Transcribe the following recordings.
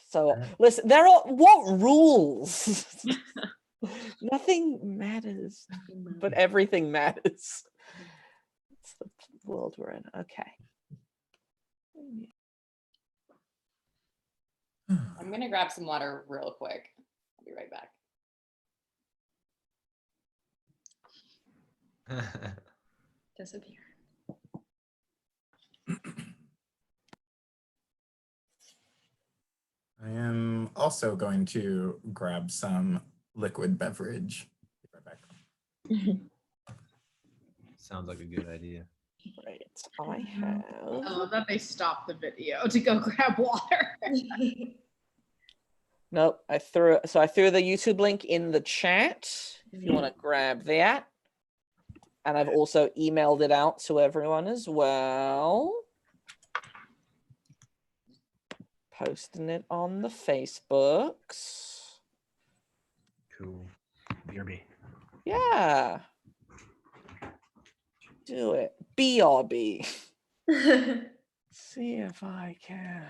So listen, there are what rules? Nothing matters, but everything matters. It's the world we're in. Okay. I'm gonna grab some water real quick. I'll be right back. Disappear. I am also going to grab some liquid beverage. Be right back. Sounds like a good idea. Right. I have. I love that they stopped the video to go grab water. Nope. I threw the YouTube link in the chat if you want to grab that. And I've also emailed it out to everyone as well. Posting it on the Facebooks. Cool. BRB. Yeah. Do it. BRB. See if I can.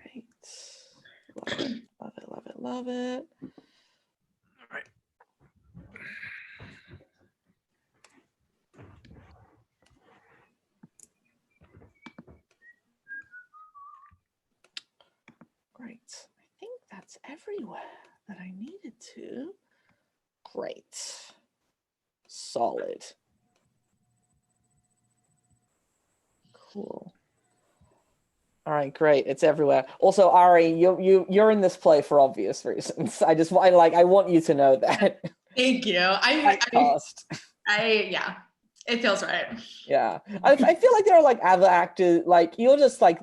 Great. Love it, love it, love it, love it. All right. Great. I think that's everywhere that I needed to. Great. Solid. Cool. All right, great. It's everywhere. Also, Ari, you're in this play for obvious reasons. I want you to know that. Thank you. Yeah, it feels right. Yeah. I feel like there are like other actors, like you're just like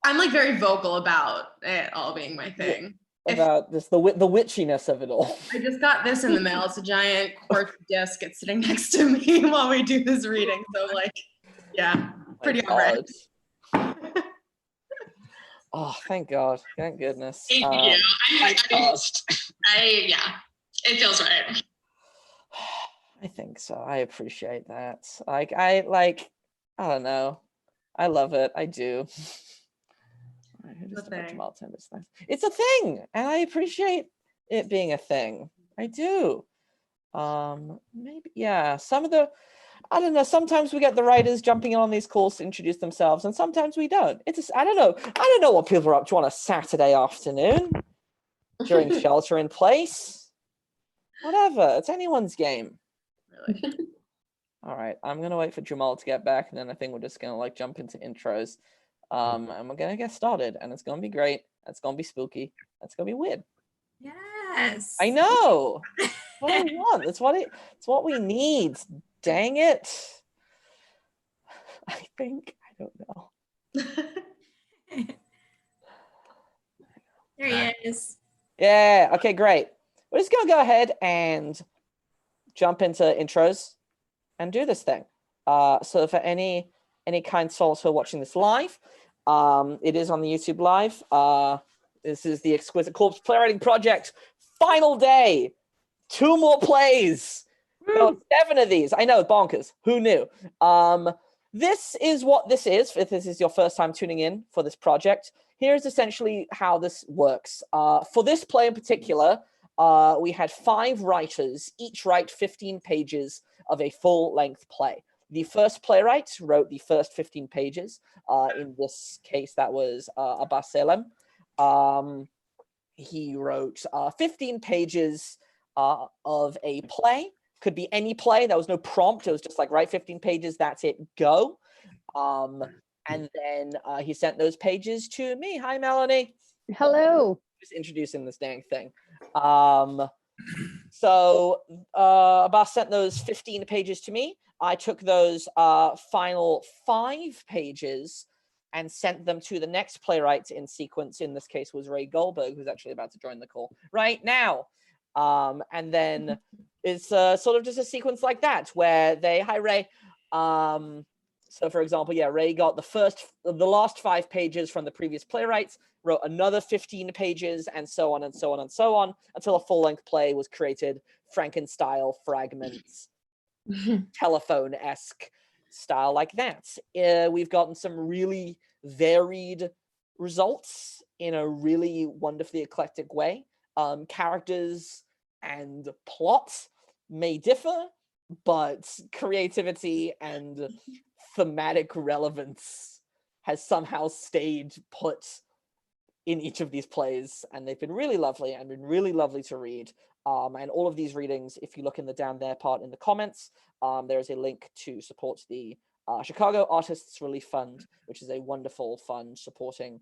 I'm like very vocal about it all being my thing. About just the witchiness of it all. I just got this in the mail. It's a giant quartz disc. It's sitting next to me while we do this reading. So like, yeah, pretty alright. Oh, thank God. Thank goodness. Thank you. Yeah, it feels right. I think so. I appreciate that. I don't know. I love it. I do. It's a thing, and I appreciate it being a thing. I do. Maybe, yeah. I don't know. Sometimes we get the writers jumping in on these calls to introduce themselves, and sometimes we don't. I don't know. I don't know what people are up to on a Saturday afternoon during shelter in place. Whatever. It's anyone's game. Really. All right. I'm gonna wait for Jamal to get back, and then I think we're just gonna like jump into intros. And we're gonna get started, and it's gonna be great. It's gonna be spooky. It's gonna be weird. Yes. I know. What I want. It's what we need. Dang it. I don't know. There he is. Yeah. Okay, great. We're just gonna go ahead and jump into intros and do this thing. So for any kind souls who are watching this live, it is on the YouTube live. This is the Exquisite Corpse Playwriting Project. Final day. 2 more plays. No, 7 of these. I know, bonkers. Who knew? This is what this is. If this is your first time tuning in for this project, here's essentially how this works. For this play in particular, we had 5 writers, each write 15 pages of a full-length play. The first playwright wrote the first 15 pages. In this case, that was Abbas Salem. He wrote 15 pages of a play. Could be any play. There was no prompt. It was just like, write 15 pages. That's it. Go. And then he sent those pages to me. Hi, Melanie. Hello. Just introducing this dang thing. So Abbas sent those 15 pages to me. I took those final 5 pages and sent them to the next playwright in sequence. In this case was Ray Goldberg, who's actually about to join the call right now. And then it's sort of just a sequence like that where hi Ray. So for example, yeah, Ray got the last 5 pages from the previous playwrights, wrote another 15 pages, and so on and so on and so on until a full-length play was created, Frankenstyle fragments, telephone-esque, style like that. We've gotten some really varied results in a really wonderfully eclectic way. Characters and plots may differ, but creativity and thematic relevance has somehow stayed put in each of these plays, and they've been really lovely and been really lovely to read. And all of these readings, if you look in the down there part in the comments, there is a link to support the Chicago Artists Relief Fund, which is a wonderful fund supporting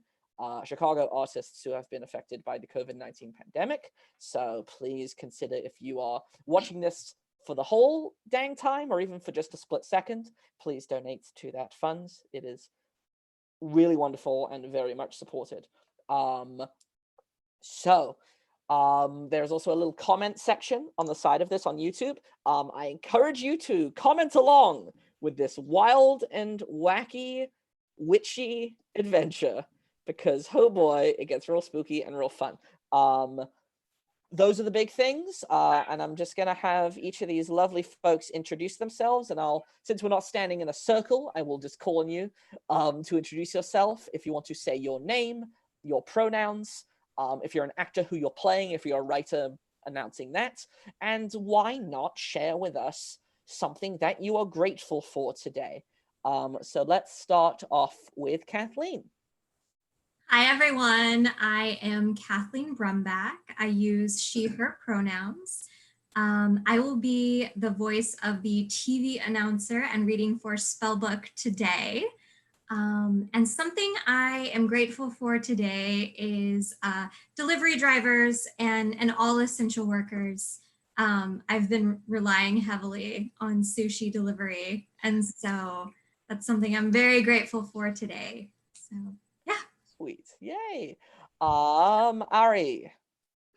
Chicago artists who have been affected by the COVID-19 pandemic. So please consider, if you are watching this for the whole dang time, or even for just a split second, please donate to that fund. It is really wonderful and very much supported. There's also a little comment section on the side of this on YouTube. I encourage you to comment along with this wild and wacky, witchy adventure, because oh boy, it gets real spooky and real fun. Those are the big things, and I'm just gonna have each of these lovely folks introduce themselves, and since we're not standing in a circle, I will just call on you to introduce yourself. If you want to say your name, your pronouns, if you're an actor, who you're playing, if you're a writer, announcing that, and why not share with us something that you are grateful for today. So let's start off with Kathleen. Hi, everyone. I am Kathleen Brumback. I use she, her pronouns. I will be the voice of the TV announcer and reading for Spellbook today. And something I am grateful for today is delivery drivers and all essential workers. I've been relying heavily on sushi delivery, and so that's something I'm very grateful for today. So yeah. Sweet, yay. Ari.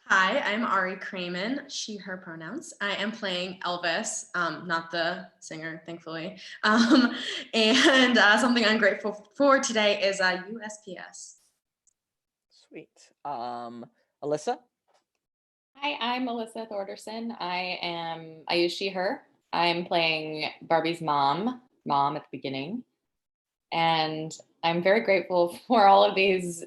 Hi, I'm Ari Kraiman, she, her pronouns. I am playing Elvis, not the singer, thankfully. And something I'm grateful for today is USPS. Sweet. Alyssa. Hi, I'm Alyssa Thordarson. I use she, her. I'm playing Barbie's mom at the beginning. And I'm very grateful for all of these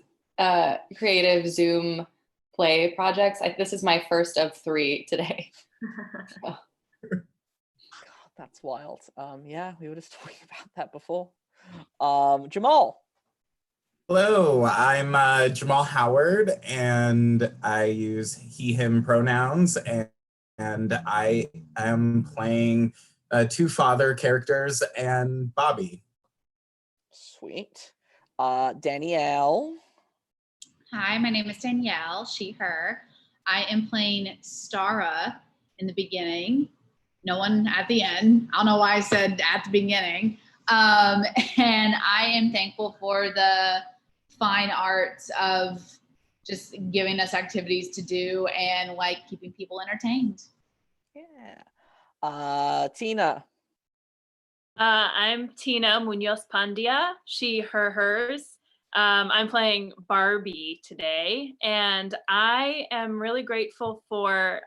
creative Zoom play projects. This is my first of 3 today. So. God, that's wild. Yeah, we were just talking about that before. Jamal. Hello, I'm Jamal Howard, and I use he, him pronouns, and I am playing 2 father characters and Bobby. Sweet. Danielle. Hi, my name is Danielle, she, her. I am playing Stara in the beginning. No one at the end. I don't know why I said at the beginning. And I am thankful for the fine arts of just giving us activities to do and like keeping people entertained. Yeah. Tina. I'm Tina Munoz Pandya, she, her, hers. I'm playing Barbie today, and I am really grateful for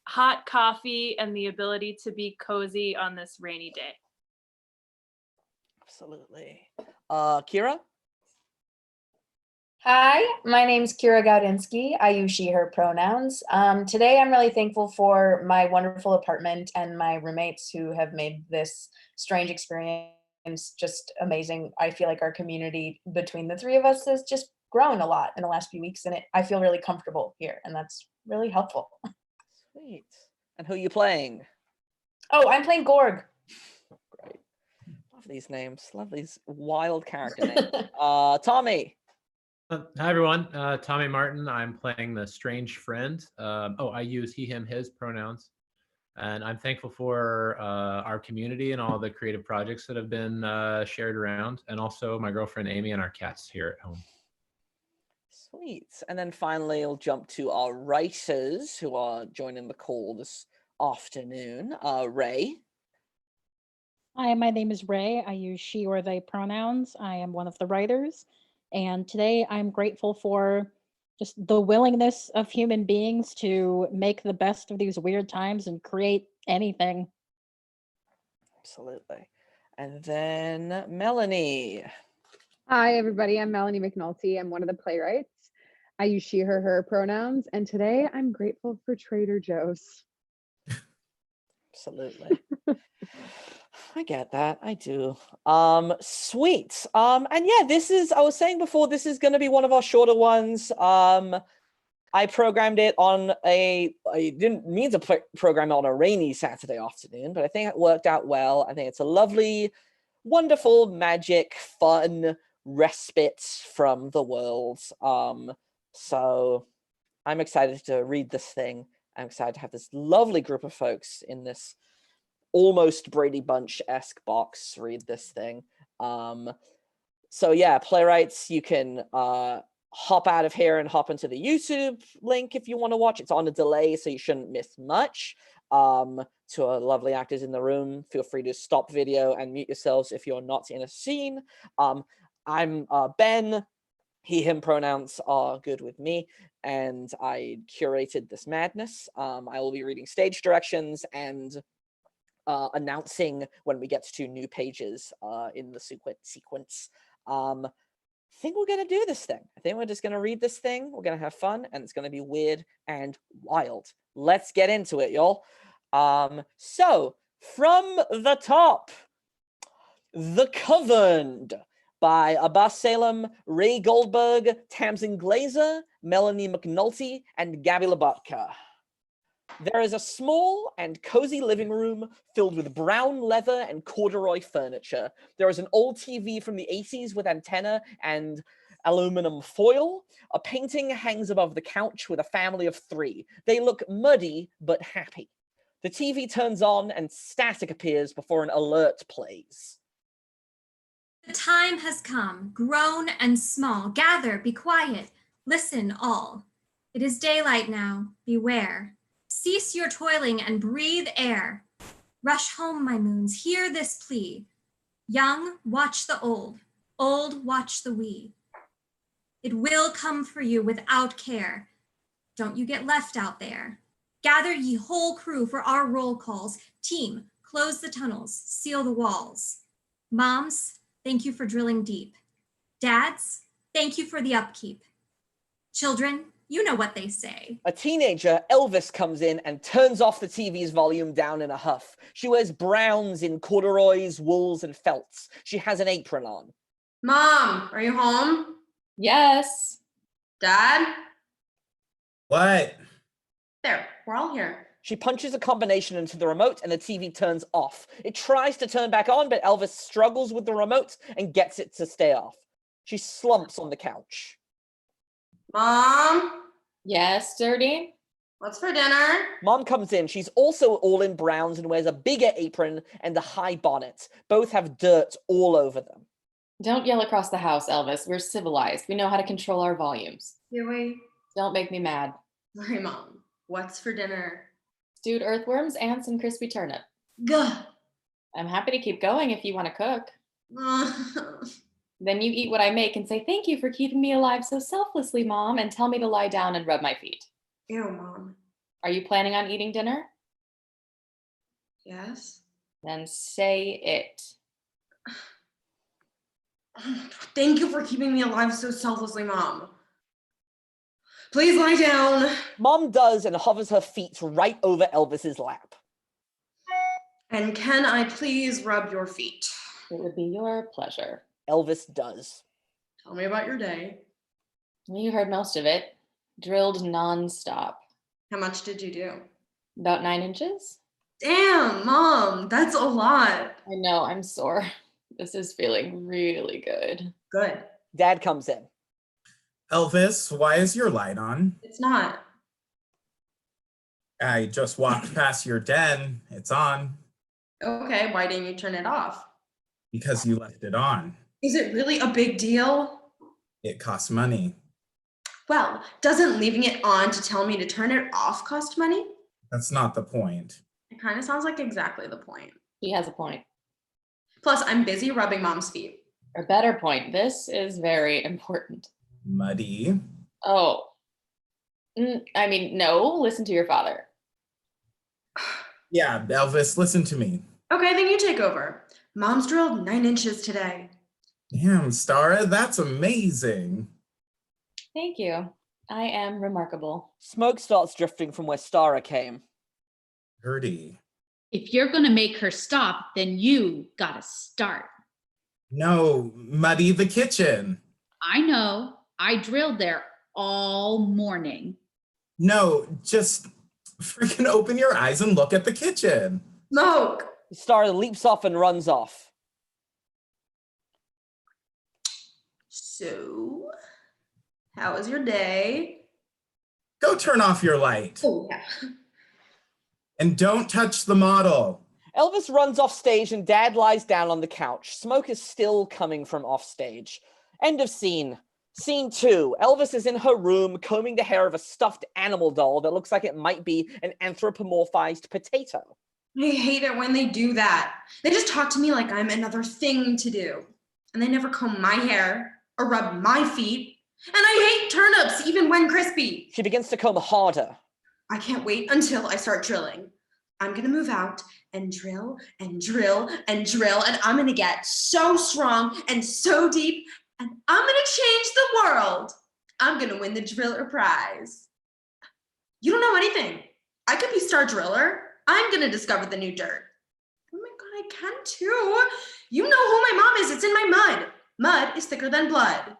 hot coffee and the ability to be cozy on this rainy day. Absolutely. Kira? Hi, my name's Kira Gaudynski. I use she, her pronouns. Today I'm really thankful for my wonderful apartment and my roommates who have made this strange experience just amazing. I feel like our community between the 3 of us has just grown a lot in the last few weeks, and I feel really comfortable here, and that's really helpful. Sweet. And who are you playing? Oh, I'm playing Gorg. Great. Love these names. Love these wild character names. Tommy. Hi, everyone. Tommy Martin. I'm playing the strange friend. I use he, him, his pronouns. And I'm thankful for our community and all the creative projects that have been shared around, and also my girlfriend Amy and our cats here at home. Sweet. And then finally, we'll jump to our writers who are joining the call this afternoon. Ray. Hi, my name is Ray. I use she or they pronouns. I am one of the writers. And today I'm grateful for just the willingness of human beings to make the best of these weird times and create anything. Absolutely. And then Melanie. Hi, everybody. I'm Melanie McNulty. I'm one of the playwrights. I use she, her pronouns. And today I'm grateful for Trader Joe's. Absolutely. I get that. I do. Sweet. And yeah, I was saying before, this is going to be one of our shorter ones. I programmed it on I didn't mean to program it on a rainy Saturday afternoon, but I think it worked out well. I think it's a lovely, wonderful, magic, fun respite from the world. So I'm excited to read this thing. I'm excited to have this lovely group of folks in this almost Brady Bunch-esque box read this thing. So yeah, playwrights, you can hop out of here and hop into the YouTube link if you want to watch. It's on a delay, so you shouldn't miss much. To our lovely actors in the room, feel free to stop video and mute yourselves if you're not in a scene. I'm Ben. He, him pronouns are good with me, and I curated this madness. I will be reading stage directions and announcing when we get to new pages in the sequence. I think we're going to do this thing. I think we're just going to read this thing. We're going to have fun, and it's going to be weird and wild. Let's get into it, y'all. So, from the top, The Covened by Abbas, Salem, Ray Goldberg, Tamsen Glaser, Melanie McNulty, and Gaby Labotka. There is a small and cozy living room filled with brown leather and corduroy furniture. There is an old TV from the 80s with antenna and aluminum foil. A painting hangs above the couch with a family of 3. They look muddy but happy. The TV turns on and static appears before an alert plays. The time has come, grown and small. Gather, be quiet, listen all. It is daylight now, beware. Cease your toiling and breathe air. Rush home, my moons, hear this plea. Young, watch the old watch the wee. It will come for you without care. Don't you get left out there. Gather ye whole crew for our roll calls. Team, close the tunnels, seal the walls. Moms, thank you for drilling deep. Dads, thank you for the upkeep. Children, you know what they say. A teenager, Elvis, comes in and turns off the TV's volume down in a huff. She wears browns in corduroys, wools, and felts. She has an apron on. Mom, are you home? Yes. Dad? What? There, we're all here. She punches a combination into the remote and the TV turns off. It tries to turn back on, but Elvis struggles with the remote and gets it to stay off. She slumps on the couch. Mom? Yes, Dirty? What's for dinner? Mom comes in. She's also all in browns and wears a bigger apron and a high bonnet. Both have dirt all over them. Don't yell across the house, Elvis. We're civilized. We know how to control our volumes. Do we? Don't make me mad. Sorry, Mom. What's for dinner? Stewed earthworms and some crispy turnip. Gah. I'm happy to keep going if you want to cook. Then you eat what I make and say, thank you for keeping me alive so selflessly, Mom, and tell me to lie down and rub my feet. Ew, Mom. Are you planning on eating dinner? Yes. Then say it. Thank you for keeping me alive so selflessly, Mom. Please lie down. Mom does and hovers her feet right over Elvis's lap. And can I please rub your feet? It would be your pleasure. Elvis does. Tell me about your day. You heard most of it. Drilled nonstop. How much did you do? About 9 inches. Damn, Mom, that's a lot. I know, I'm sore. This is feeling really good. Good. Dad comes in. Elvis, why is your light on? It's not. I just walked past your den. It's on. Okay, why didn't you turn it off? Because you left it on. Is it really a big deal? It costs money. Well, doesn't leaving it on to tell me to turn it off cost money? That's not the point. It kind of sounds like exactly the point. He has a point. Plus, I'm busy rubbing Mom's feet. A better point. This is very important. Muddy. Oh. I mean, no, listen to your father. Yeah, Elvis, listen to me. Okay, then you take over. Mom's drilled 9 inches today. Damn, Stara, that's amazing. Thank you. I am remarkable. Smoke starts drifting from where Stara came. Gertie. If you're going to make her stop, then you got to start. No, muddy the kitchen. I know. I drilled there all morning. No, just freaking open your eyes and look at the kitchen. Smoke! Stara leaps off and runs off. So, how was your day? Go turn off your light. Oh, yeah. And don't touch the model. Elvis runs off stage and Dad lies down on the couch. Smoke is still coming from off stage. End of scene. Scene 2. Elvis is in her room combing the hair of a stuffed animal doll that looks like it might be an anthropomorphized potato. I hate it when they do that. They just talk to me like I'm another thing to do. And they never comb my hair or rub my feet. And I hate turnips even when crispy. She begins to comb harder. I can't wait until I start drilling. I'm gonna move out and drill and drill and drill, and I'm gonna get so strong and so deep, and I'm gonna change the world. I'm gonna win the driller prize. You don't know anything. I could be star driller. I'm gonna discover the new dirt. Oh my God, I can too. You know who my mom is. It's in my mud. Mud is thicker than blood.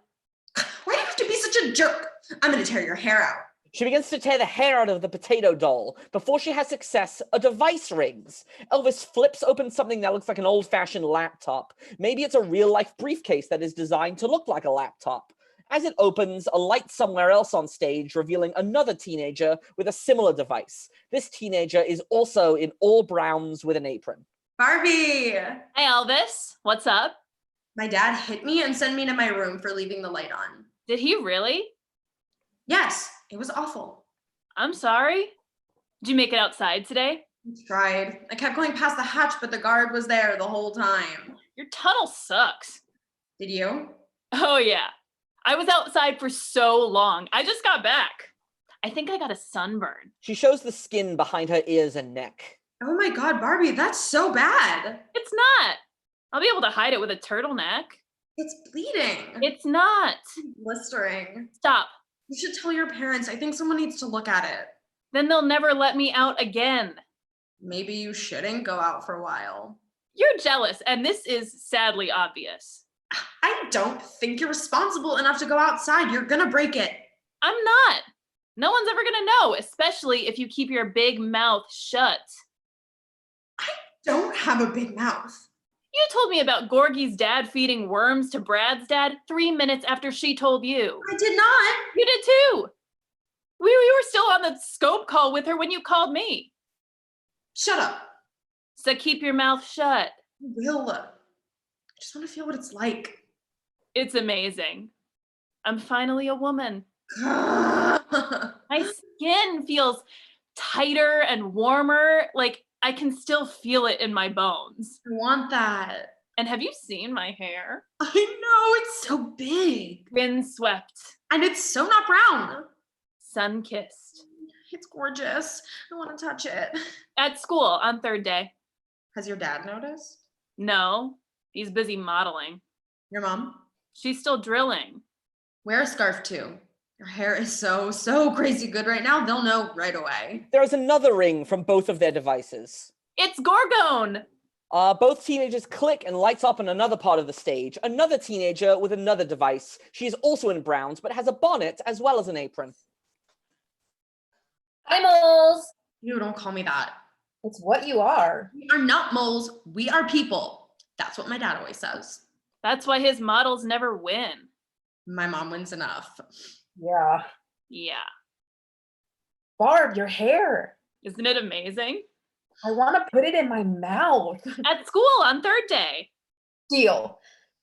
Why do you have to be such a jerk? I'm gonna tear your hair out. She begins to tear the hair out of the potato doll. Before she has success, a device rings. Elvis flips open something that looks like an old-fashioned laptop. Maybe it's a real-life briefcase that is designed to look like a laptop. As it opens, a light somewhere else on stage, revealing another teenager with a similar device. This teenager is also in all browns with an apron. Barbie! Hey, Elvis. What's up? My dad hit me and sent me to my room for leaving the light on. Did he really? Yes, it was awful. I'm sorry. Did you make it outside today? I tried. I kept going past the hatch, but the guard was there the whole time. Your tunnel sucks. Did you? Oh, yeah. I was outside for so long. I just got back. I think I got a sunburn. She shows the skin behind her ears and neck. Oh my God, Barbie, that's so bad. It's not. I'll be able to hide it with a turtleneck. It's bleeding. It's not. Blistering. Stop. You should tell your parents. I think someone needs to look at it. Then they'll never let me out again. Maybe you shouldn't go out for a while. You're jealous, and this is sadly obvious. I don't think you're responsible enough to go outside. You're gonna break it. I'm not. No one's ever gonna know, especially if you keep your big mouth shut. I don't have a big mouth. You told me about Gorgie's dad feeding worms to Brad's dad 3 minutes after she told you. I did not. You did too. We were still on the scope call with her when you called me. Shut up. So keep your mouth shut. Will. I just want to feel what it's like. It's amazing. I'm finally a woman. I My skin feels tighter and warmer. Like I can still feel it in my bones. want that. And have you seen my hair? I know, it's so big. Windswept. And it's so not brown. Sun-kissed. It's gorgeous. I want to touch it. At school on third day. Has your dad noticed? No, he's busy modeling. Your mom? She's still drilling. Wear a scarf too. Your hair is so crazy good right now. They'll know right away. There is another ring from both of their devices. It's Gorgone! Both teenagers click and lights up on another part of the stage. Another teenager with another device. She is also in browns, but has a bonnet as well as an apron. Hi, moles. You don't call me that. It's what you are. We are not moles. We are people. That's what my dad always says. That's why his models never win. My mom wins enough. Yeah. Yeah. Barb, your hair. Isn't it amazing? I want to put it in my mouth. At school on third day. Deal.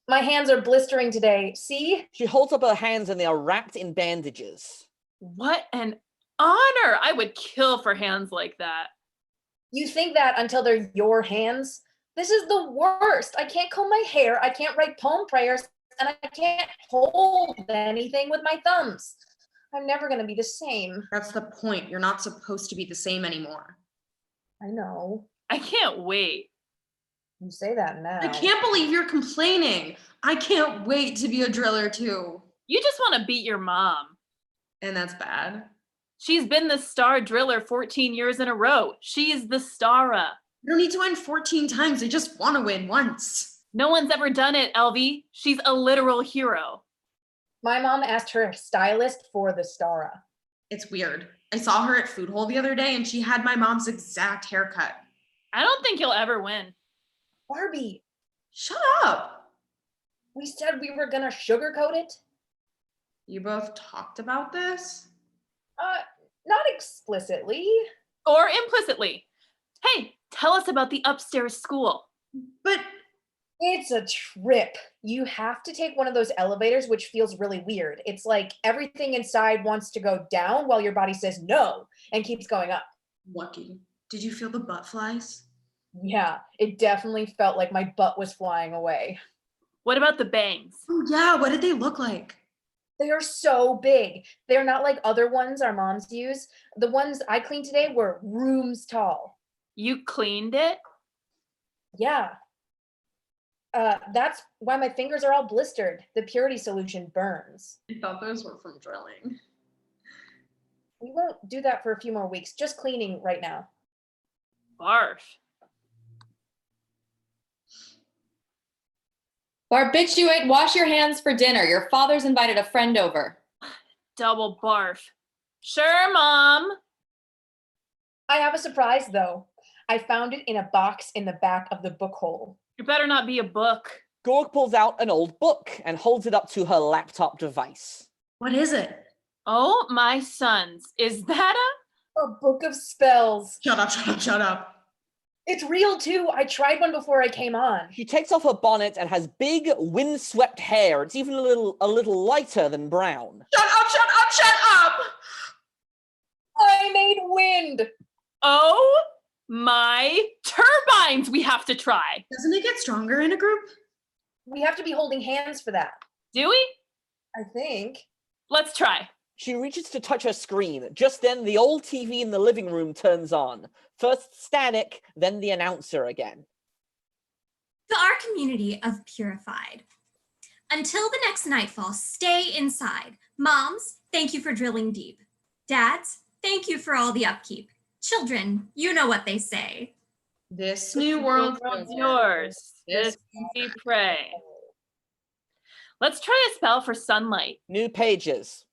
My hands are blistering today. See? She holds up her hands and they are wrapped in bandages. What an honor. I would kill for hands like that. You think that until they're your hands? This is the worst. I can't comb my hair. I can't write poem prayers. And I can't hold anything with my thumbs. I'm never going to be the same. That's the point. You're not supposed to be the same anymore. I know. I can't wait. You say that now. I can't believe you're complaining. I can't wait to be a driller too. You just want to beat your mom. And that's bad. She's been the star driller 14 years in a row. She's the Stara. You don't need to win 14 times. They just want to win once. No one's ever done it, Elvie. She's a literal hero. My mom asked her stylist for the Stara. It's weird. I saw her at Food Hole the other day and she had my mom's exact haircut. I don't think you'll ever win. Barbie, Shut up. we said we were gonna sugarcoat it. You both talked about this? Not explicitly. Or implicitly. Hey, tell us about the upstairs school. But It's a trip. You have to take one of those elevators, which feels really weird. It's like everything inside wants to go down while your body says no and keeps going up. lucky. Did you feel the butt flies? Yeah, it definitely felt like my butt was flying away. What about the bangs? Oh yeah, what did they look like? They are so big. They're not like other ones our moms use. The ones I cleaned today were rooms tall. You cleaned it? Yeah. That's why my fingers are all blistered. The purity solution burns. I thought those were from drilling. We won't do that for a few more weeks. Just cleaning right now. Barf. Barbiturate, wash your hands for dinner. Your father's invited a friend over. Double barf. Sure, Mom. I have a surprise though. I found it in a box in the back of the book hole. You better not be a book. Gorg pulls out an old book and holds it up to her laptop device. What is it? Oh, my sons. Is that A book of spells. Shut up, shut up, shut up. It's real too. I tried one before I came on. She takes off her bonnet and has big, windswept hair. It's even a little lighter than brown. Shut up, shut up, shut up! I made wind. Oh my turbines we have to try. Doesn't it get stronger in a group? We have to be holding hands for that. Do we? I think. Let's try. She reaches to touch her screen. Just then, the old TV in the living room turns on. First static, then the announcer again. To our community of Purified. Until the next nightfall, stay inside. Moms, thank you for drilling deep. Dads, thank you for all the upkeep. Children, you know what they say. This new world's yours. This we pray. Let's try a spell for sunlight. New pages.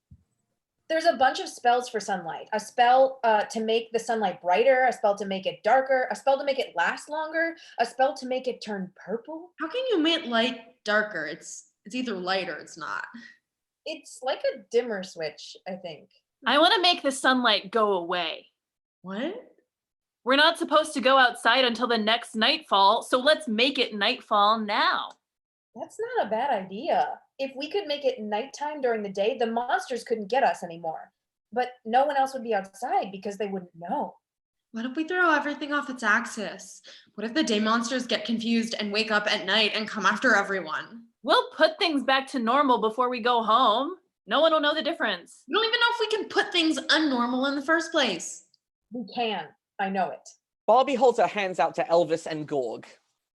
There's a bunch of spells for sunlight. A spell to make the sunlight brighter, a spell to make it darker, a spell to make it last longer, a spell to make it turn purple. How can you make light darker? It's either light or it's not. It's like a dimmer switch, I think. I want to make the sunlight go away. What? We're not supposed to go outside until the next nightfall, so let's make it nightfall now. That's not a bad idea. If we could make it nighttime during the day, the monsters couldn't get us anymore. But no one else would be outside because they wouldn't know. What if we throw everything off its axis? What if the day monsters get confused and wake up at night and come after everyone? We'll put things back to normal before we go home. No one will know the difference. We don't even know if we can put things unnormal in the first place. We can. I know it. Barbie holds her hands out to Elvis and Gorg.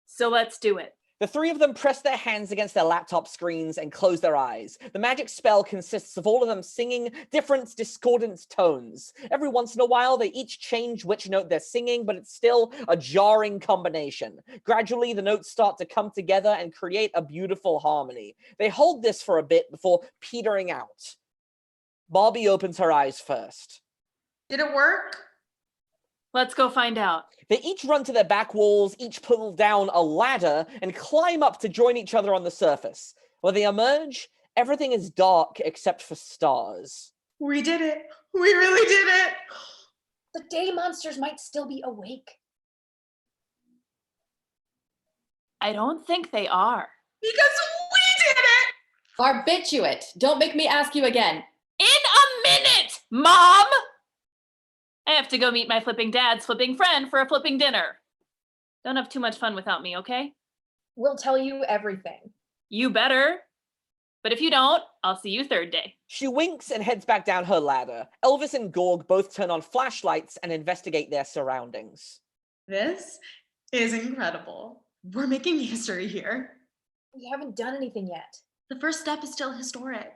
So let's do it. The three of them press their hands against their laptop screens and close their eyes. The magic spell consists of all of them singing different discordant tones. Every once in a while, they each change which note they're singing, but it's still a jarring combination. Gradually, the notes start to come together and create a beautiful harmony. They hold this for a bit before petering out. Barbie opens her eyes first. Did it work? Let's go find out. They each run to their back walls, each pull down a ladder, and climb up to join each other on the surface. When they emerge, everything is dark except for stars. We did it. We really did it. The day monsters might still be awake. I don't think they are. Because we did it! Barbiturate, don't make me ask you again. In a minute, Mom! I have to go meet my flipping dad's flipping friend for a flipping dinner. Don't have too much fun without me, okay? We'll tell you everything. You better. But if you don't, I'll see you third day. She winks and heads back down her ladder. Elvis and Gorg both turn on flashlights and investigate their surroundings. This is incredible. We're making history here. We haven't done anything yet. The first step is still historic.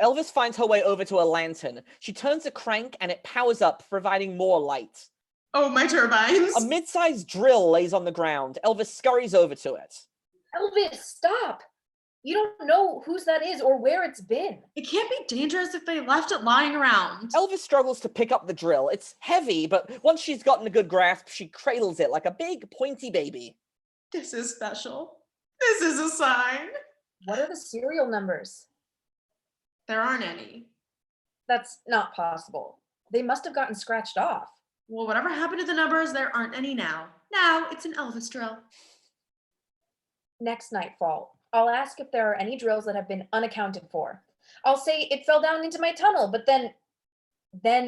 Elvis finds her way over to a lantern. She turns a crank and it powers up, providing more light. Oh, my turbines. A mid-sized drill lays on the ground. Elvis scurries over to it. Elvis, stop! You don't know whose that is or where it's been. It can't be dangerous if they left it lying around. Elvis struggles to pick up the drill. It's heavy, but once she's gotten a good grasp, she cradles it like a big, pointy baby. This is special. This is a sign. What are the serial numbers? There aren't any. That's not possible. They must have gotten scratched off. Well, whatever happened to the numbers, there aren't any now. Now it's an Elvis drill. Next nightfall, I'll ask if there are any drills that have been unaccounted for. I'll say it fell down into my tunnel, but then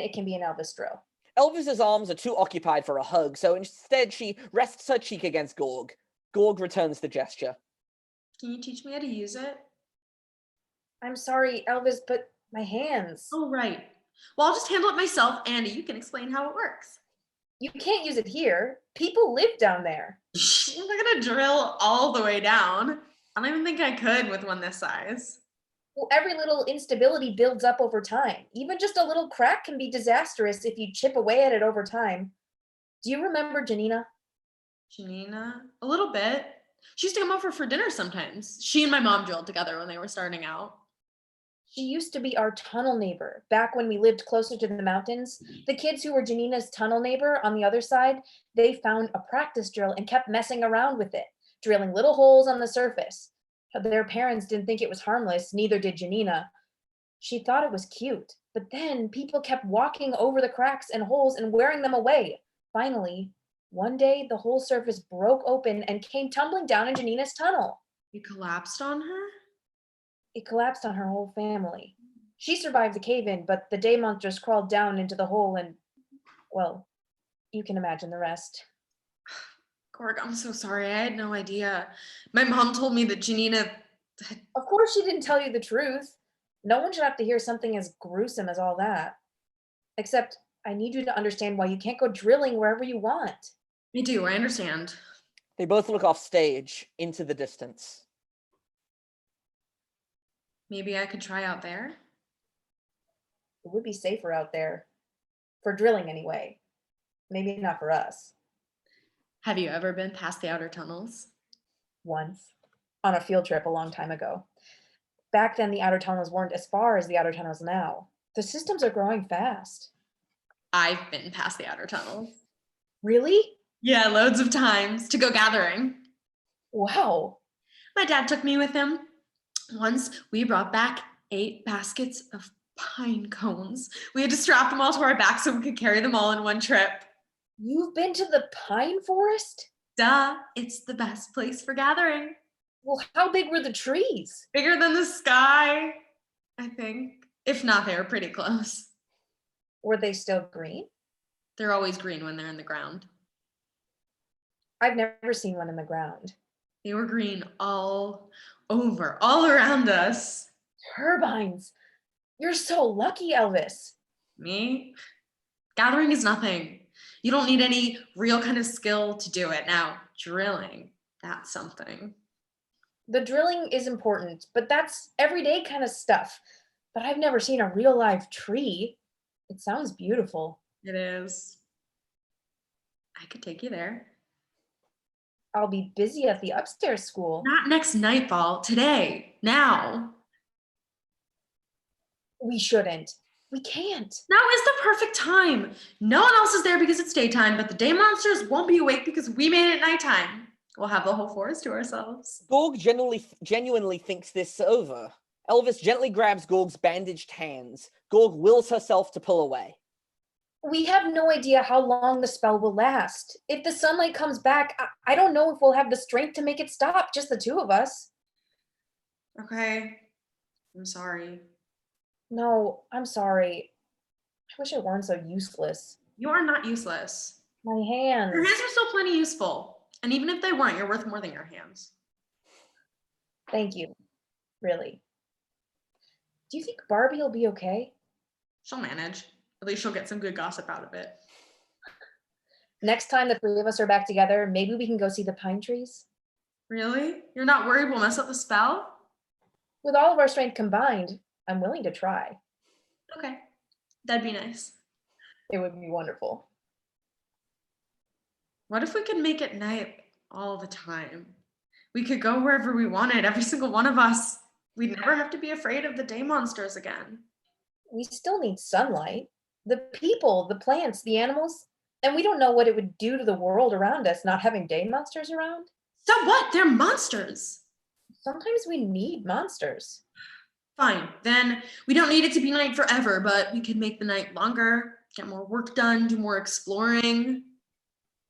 it can be an Elvis drill. Elvis's arms are too occupied for a hug, so instead she rests her cheek against Gorg. Gorg returns the gesture. Can you teach me how to use it? I'm sorry, Elvis, but my hands. Oh, right. Well, I'll just handle it myself, and you can explain how it works. You can't use it here. People live down there. I'm not gonna drill all the way down. I don't even think I could with one this size. Well, every little instability builds up over time. Even just a little crack can be disastrous if you chip away at it over time. Do you remember Janina? Janina? A little bit. She used to come over for dinner sometimes. She and my mom drilled together when they were starting out. She used to be our tunnel neighbor back when we lived closer to the mountains. The kids who were Janina's tunnel neighbor on the other side, they found a practice drill and kept messing around with it, drilling little holes on the surface. Their parents didn't think it was harmless, neither did Janina. She thought it was cute, but then people kept walking over the cracks and holes and wearing them away. Finally, one day the whole surface broke open and came tumbling down in Janina's tunnel. It collapsed on her? It collapsed on her whole family. She survived the cave-in, but the day monsters crawled down into the hole and, well, you can imagine the rest. Gorg, I'm so sorry. I had no idea. My mom told me that Janina had... Of course she didn't tell you the truth. No one should have to hear something as gruesome as all that. Except, I need you to understand why you can't go drilling wherever you want. I do, I understand. They both look off stage, into the distance. Maybe I could try out there? It would be safer out there. For drilling, anyway. Maybe not for us. Have you ever been past the outer tunnels? Once. On a field trip a long time ago. Back then, the outer tunnels weren't as far as the outer tunnels now. The systems are growing fast. I've been past the outer tunnels. Really? Yeah, loads of times to go gathering. Wow. My dad took me with him. Once we brought back 8 baskets of pine cones. We had to strap them all to our backs so we could carry them all in one trip. You've been to the pine forest? Duh, it's the best place for gathering. Well, how big were the trees? Bigger than the sky, I think. If not, they were pretty close. Were they still green? They're always green when they're in the ground. I've never seen one in the ground. They were green all over, all around us. Turbines. You're so lucky, Elvis. Me? Gathering is nothing. You don't need any real kind of skill to do it. Now, drilling, that's something. The drilling is important, but that's everyday kind of stuff. But I've never seen a real live tree. It sounds beautiful. It is. I could take you there. I'll be busy at the upstairs school. Not next nightfall, today, now. We shouldn't. We can't. Now is the perfect time. No one else is there because it's daytime, but the day monsters won't be awake because we made it nighttime. We'll have the whole forest to ourselves. Gorg genuinely thinks this over. Elvis gently grabs Gorg's bandaged hands. Gorg wills herself to pull away. We have no idea how long the spell will last. If the sunlight comes back, I don't know if we'll have the strength to make it stop, just the two of us. Okay. I'm sorry. No, I'm sorry. I wish I weren't so useless. You are not useless. My hands. Your hands are still plenty useful. And even if they weren't, you're worth more than your hands. Thank you. Really. Do you think Barbie will be okay? She'll manage. At least she'll get some good gossip out of it. Next time the three of us are back together, maybe we can go see the pine trees. Really? You're not worried we'll mess up the spell? With all of our strength combined, I'm willing to try. Okay, that'd be nice. It would be wonderful. What if we could make it night all the time? We could go wherever we wanted, every single one of us. We'd never have to be afraid of the day monsters again. We still need sunlight. The people, the plants, the animals, and we don't know what it would do to the world around us not having day monsters around. So what? They're monsters. Sometimes we need monsters. Fine, then we don't need it to be night forever, but we could make the night longer, get more work done, do more exploring.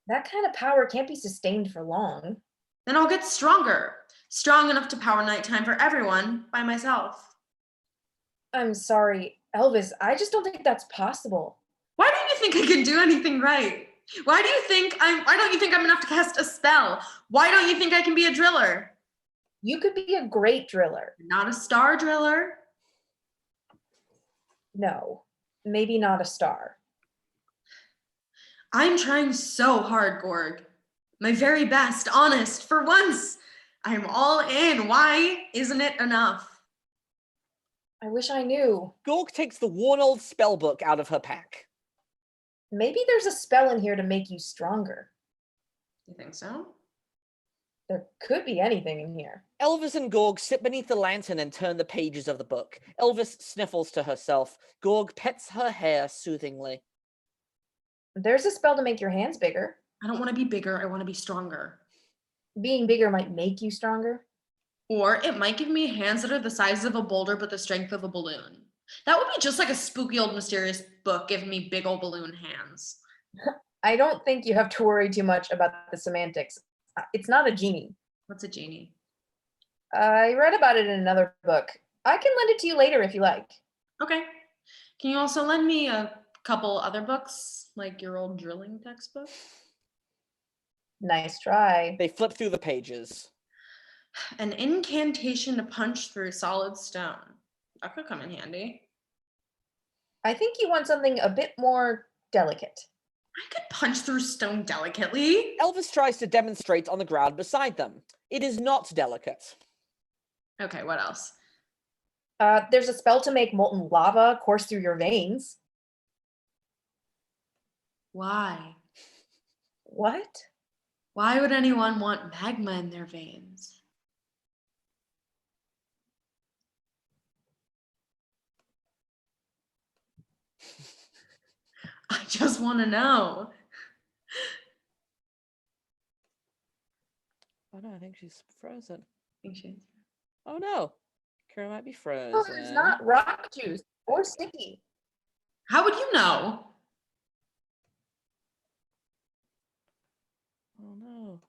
That kind of power can't be sustained for long. Then I'll get stronger. Strong enough to power nighttime for everyone by myself. I'm sorry, Elvis, I just don't think that's possible. Why don't you think I can do anything right? Why don't you think I'm enough to cast a spell? Why don't you think I can be a driller? You could be a great driller. Not a star driller. No, maybe not a star. I'm trying so hard, Gorg. My very best, honest, for once. I'm all in. Why isn't it enough? I wish I knew. Gorg takes the worn old spell book out of her pack. Maybe there's a spell in here to make you stronger. You think so? There could be anything in here. Elvis and Gorg sit beneath the lantern and turn the pages of the book. Elvis sniffles to herself. Gorg pets her hair soothingly. There's a spell to make your hands bigger. I don't want to be bigger. I want to be stronger. Being bigger might make you stronger. Or it might give me hands that are the size of a boulder but the strength of a balloon. That would be just like a spooky old mysterious book giving me big old balloon hands. I don't think you have to worry too much about the semantics. It's not a genie. What's a genie? I read about it in another book. I can lend it to you later if you like. Okay. Can you also lend me a couple other books, like your old drilling textbook? Nice try. They flip through the pages. An incantation to punch through solid stone. That could come in handy. I think you want something a bit more delicate. I could punch through stone delicately. Elvis tries to demonstrate on the ground beside them. It is not delicate. Okay, what else? There's a spell to make molten lava course through your veins. Why? What? Why would anyone want magma in their veins? I just want to know. Oh no, I think she's frozen. I think she is. Oh no, Kara might be frozen. No, it's not rock juice or sticky. How would you know? Oh no.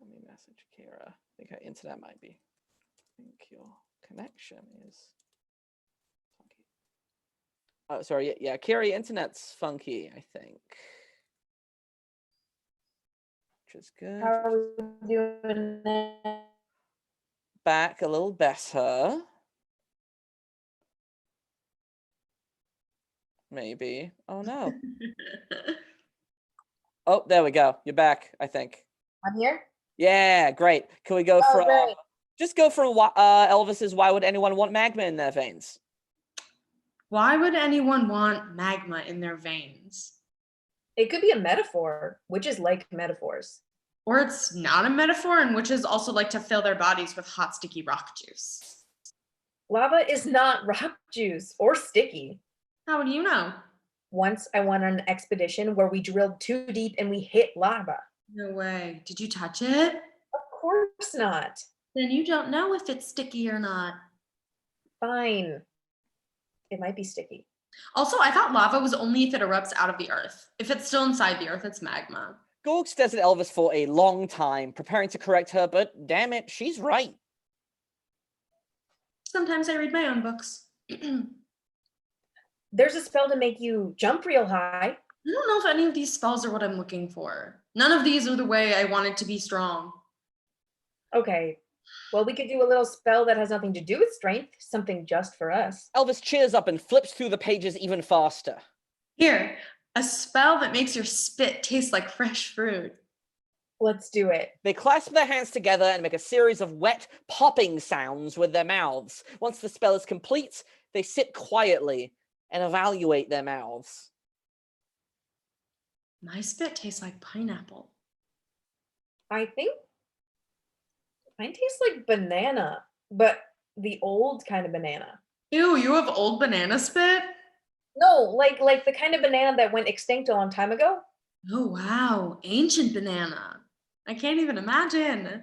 Let me message Kara. I think her internet might be. I think your connection is funky. Oh, sorry. Yeah, Kara, internet's funky, I think. Which is good. How are we doing now? Back a little better. Maybe. Oh no. Oh, there we go. You're back, I think. I'm here? Yeah, great. Can we go from great. just go from Elvis's why would anyone want magma in their veins? Why would anyone want magma in their veins? It could be a metaphor, witches like metaphors. Or it's not a metaphor, and witches also like to fill their bodies with hot, sticky rock juice. Lava is not rock juice or sticky. How would you know? Once I went on an expedition where we drilled too deep and we hit lava. No way. Did you touch it? Of course not. Then you don't know if it's sticky or not. Fine. It might be sticky. Also, I thought lava was only if it erupts out of the earth. If it's still inside the earth, it's magma. Gorg stares at Elvis for a long time, preparing to correct her, but damn it, she's right. Sometimes I read my own books. There's a spell to make you jump real high. I don't know if any of these spells are what I'm looking for. None of these are the way I wanted to be strong. Okay. Well, we could do a little spell that has nothing to do with strength, something just for us. Elvis cheers up and flips through the pages even faster. Here, A spell that makes your spit taste like fresh fruit. Let's do it. They clasp their hands together and make a series of wet, popping sounds with their mouths. Once the spell is complete, they sit quietly and evaluate their mouths. My spit tastes like pineapple. I think mine tastes like banana, but the old kind of banana. Ew, you have old banana spit? No, like the kind of banana that went extinct a long time ago. Oh, wow. Ancient banana. I can't even imagine.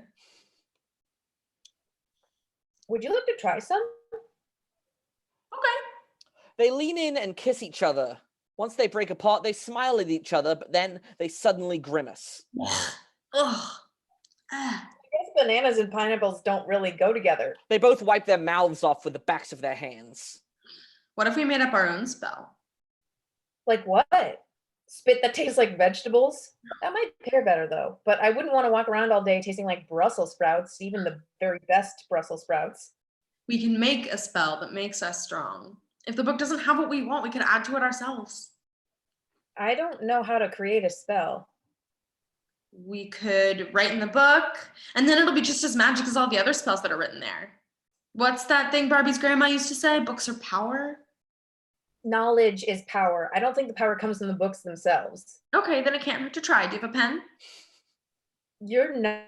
Would you like to try some? Okay. They lean in and kiss each other. Once they break apart, they smile at each other, but then they suddenly grimace. Ugh. I guess bananas and pineapples don't really go together. They both wipe their mouths off with the backs of their hands. What if we made up our own spell? Like what? Spit that tastes like vegetables? That might pair better though. But I wouldn't want to walk around all day tasting like Brussels sprouts, even the very best Brussels sprouts. We can make a spell that makes us strong. If the book doesn't have what we want, we could add to it ourselves. I don't know how to create a spell. We could write in the book, and then it'll be just as magic as all the other spells that are written there. What's that thing Barbie's grandma used to say? Books are power? Knowledge is power. I don't think the power comes from the books themselves. Okay, then it can't hurt to try. Do you have a pen? You're not.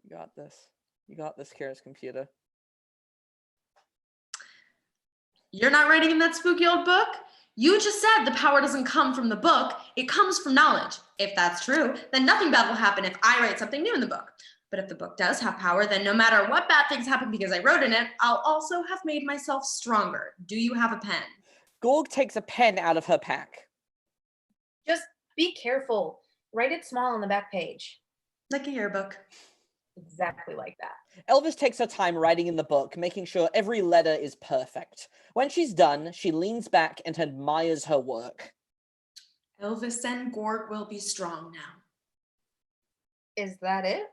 You got this. You got this, Kira's computer. You're not writing in that spooky old book? You just said the power doesn't come from the book, it comes from knowledge. If that's true, then nothing bad will happen if I write something new in the book. But if the book does have power, then no matter what bad things happen because I wrote in it, I'll also have made myself stronger. Do you have a pen? Gorg takes a pen out of her pack. Just be careful. Write it small on the back page. Like a yearbook. Exactly like that. Elvis takes her time writing in the book, making sure every letter is perfect. When she's done, she leans back and admires her work. Elvis and Gorg will be strong now. Is that it?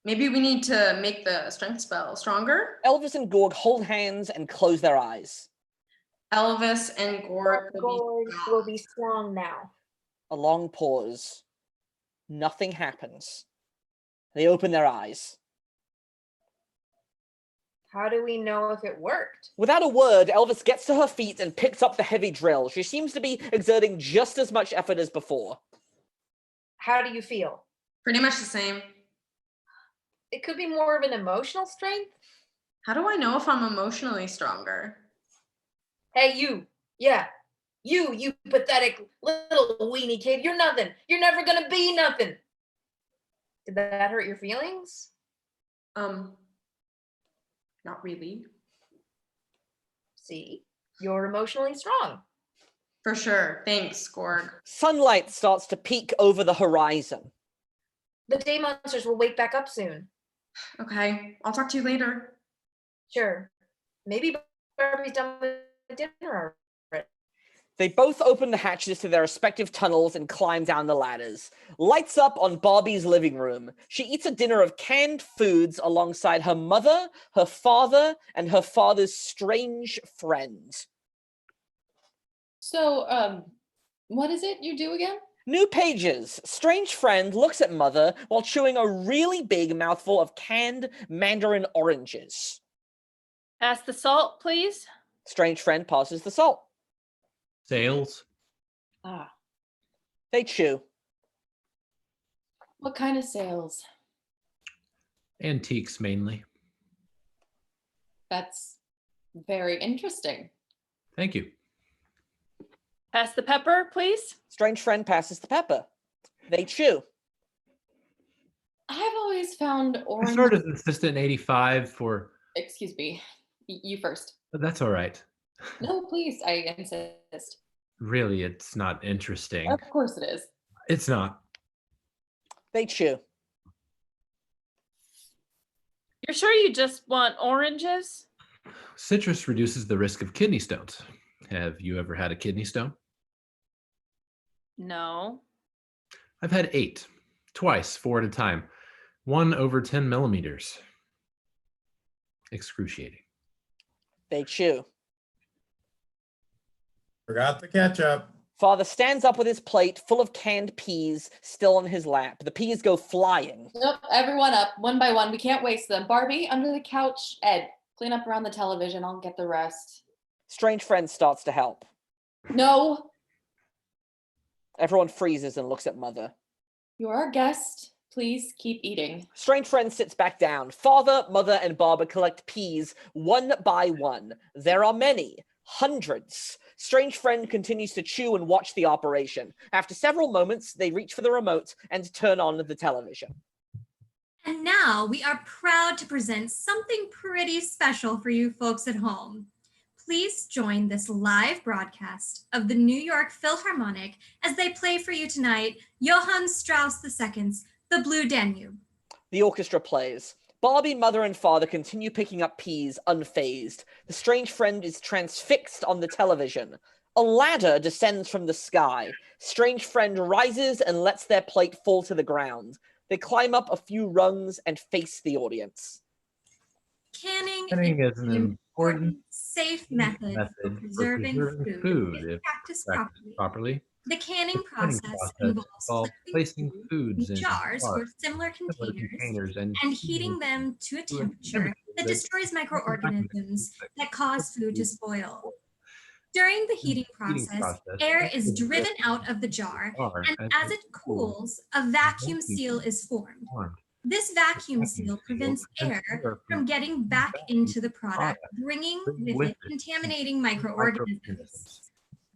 Maybe we need to make the strength spell stronger? Elvis and Gorg hold hands and close their eyes. Elvis and Gorg will be strong now. A long pause. Nothing happens. They open their eyes. How do we know if it worked? Without a word, Elvis gets to her feet and picks up the heavy drill. She seems to be exerting just as much effort as before. How do you feel? Pretty much the same. It could be more of an emotional strength. How do I know if I'm emotionally stronger? Hey, you. Yeah. You pathetic little weenie kid. You're nothing. You're never gonna be nothing. Did that hurt your feelings? Not really. See, you're emotionally strong. For sure. Thanks, Gorg. Sunlight starts to peek over the horizon. The day monsters will wake back up soon. Okay, I'll talk to you later. Sure. Maybe Barbie's done with dinner already. They both open the hatches to their respective tunnels and climb down the ladders. Lights up on Barbie's living room. She eats a dinner of canned foods alongside her mother, her father, and her father's strange friend. So, what is it you do again? New pages. Strange friend looks at mother while chewing a really big mouthful of canned mandarin oranges. Pass the salt, please. Strange friend passes the salt. Sales. Ah, They chew. what kind of sales? Antiques mainly. That's very interesting. Thank you. Pass the pepper, please. Strange friend passes the pepper. They chew. I've always found I orange. started as assistant in 85 for, Excuse me. You first. but that's all right. No, please. I insist. Really, it's not interesting. Of course it is. It's not. They chew. You're sure you just want oranges? Citrus reduces the risk of kidney stones. Have you ever had a kidney stone? No. I've had 8. Twice, 4 at a time. 1 over 10 millimeters. Excruciating. They chew. Forgot the ketchup. Father stands up with his plate full of canned peas still on his lap. The peas go flying. Nope, everyone up, one by one. We can't waste them. Barbie, under the couch. Ed, clean up around the television. I'll get the rest. Strange friend starts to help. No, Everyone freezes and looks at Mother. you're our guest. Please keep eating. Strange friend sits back down. Father, Mother, and Barber collect peas one by one. There are many, hundreds. Strange friend continues to chew and watch the operation. After several moments, they reach for the remote and turn on the television. And now we are proud to present something pretty special for you folks at home. Please join this live broadcast of the New York Philharmonic as they play for you tonight Johann Strauss II's The Blue Danube. The orchestra plays. Barbie, Mother, and Father continue picking up peas unfazed. The strange friend is transfixed on the television. A ladder descends from the sky. Strange friend rises and lets their plate fall to the ground. They climb up a few rungs and face the audience. Canning is an important, safe method for preserving food if practiced properly. The canning process involves placing foods in jars or similar containers and heating them to a temperature that destroys microorganisms that cause food to spoil. During the heating process, air is driven out of the jar, and as it cools, a vacuum seal is formed. This vacuum seal prevents air from getting back into the product, bringing with it contaminating microorganisms.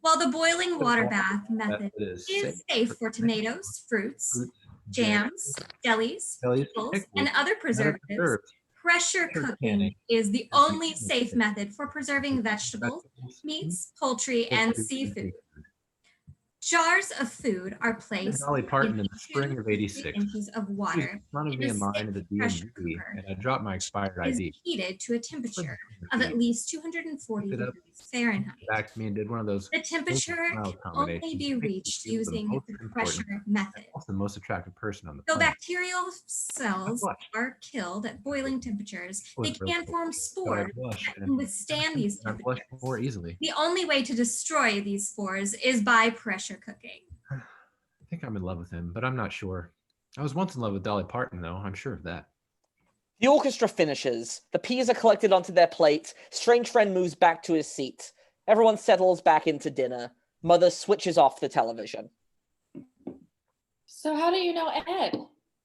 While the boiling water bath method is safe for tomatoes, fruits, jams, jellies, pickles, and other preservatives, pressure cooking is the only safe method for preserving vegetables, meats, poultry, and seafood. Jars of food are placed Dolly Parton in the spring of '86. inches of water In front of me in line at the DMV, and I dropped my expired is ID. heated to a temperature of at least 240 degrees Fahrenheit. Back to me and did one of those. The temperature can only be reached using the pressure method. Also the most attractive person on the Though planet. bacterial cells are killed at boiling temperatures, they can form spores that can withstand these I blush temperatures. more easily. The only way to destroy these spores is by pressure cooking. I think I'm in love with him, but I'm not sure. I was once in love with Dolly Parton, though. I'm sure of that. The orchestra finishes. The peas are collected onto their plate. Strange friend moves back to his seat. Everyone settles back into dinner. Mother switches off the television. So how do you know Ed?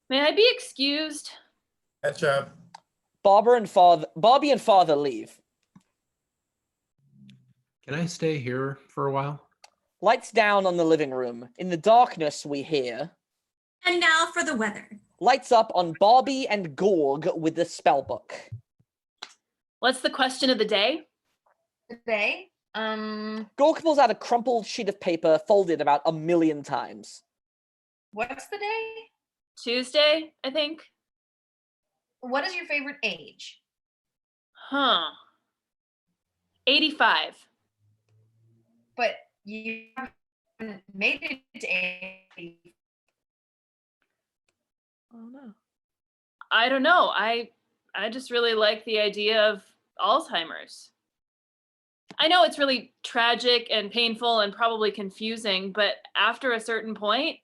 May I be excused? Ketchup. Barbie and Father leave. Can I stay here for a while? Lights down on the living room. In the darkness, we hear. And now for the weather. Lights up on Barbie and Gorg with the spell book. What's the question of the day? Today, Gorg pulls out a crumpled sheet of paper folded about 1,000,000 times. what's the day? Tuesday, I think. What is your favorite age? Huh. 85. But you haven't made it to 80. Oh no. I don't know. I just really like the idea of Alzheimer's. I know it's really tragic and painful and probably confusing, but after a certain point,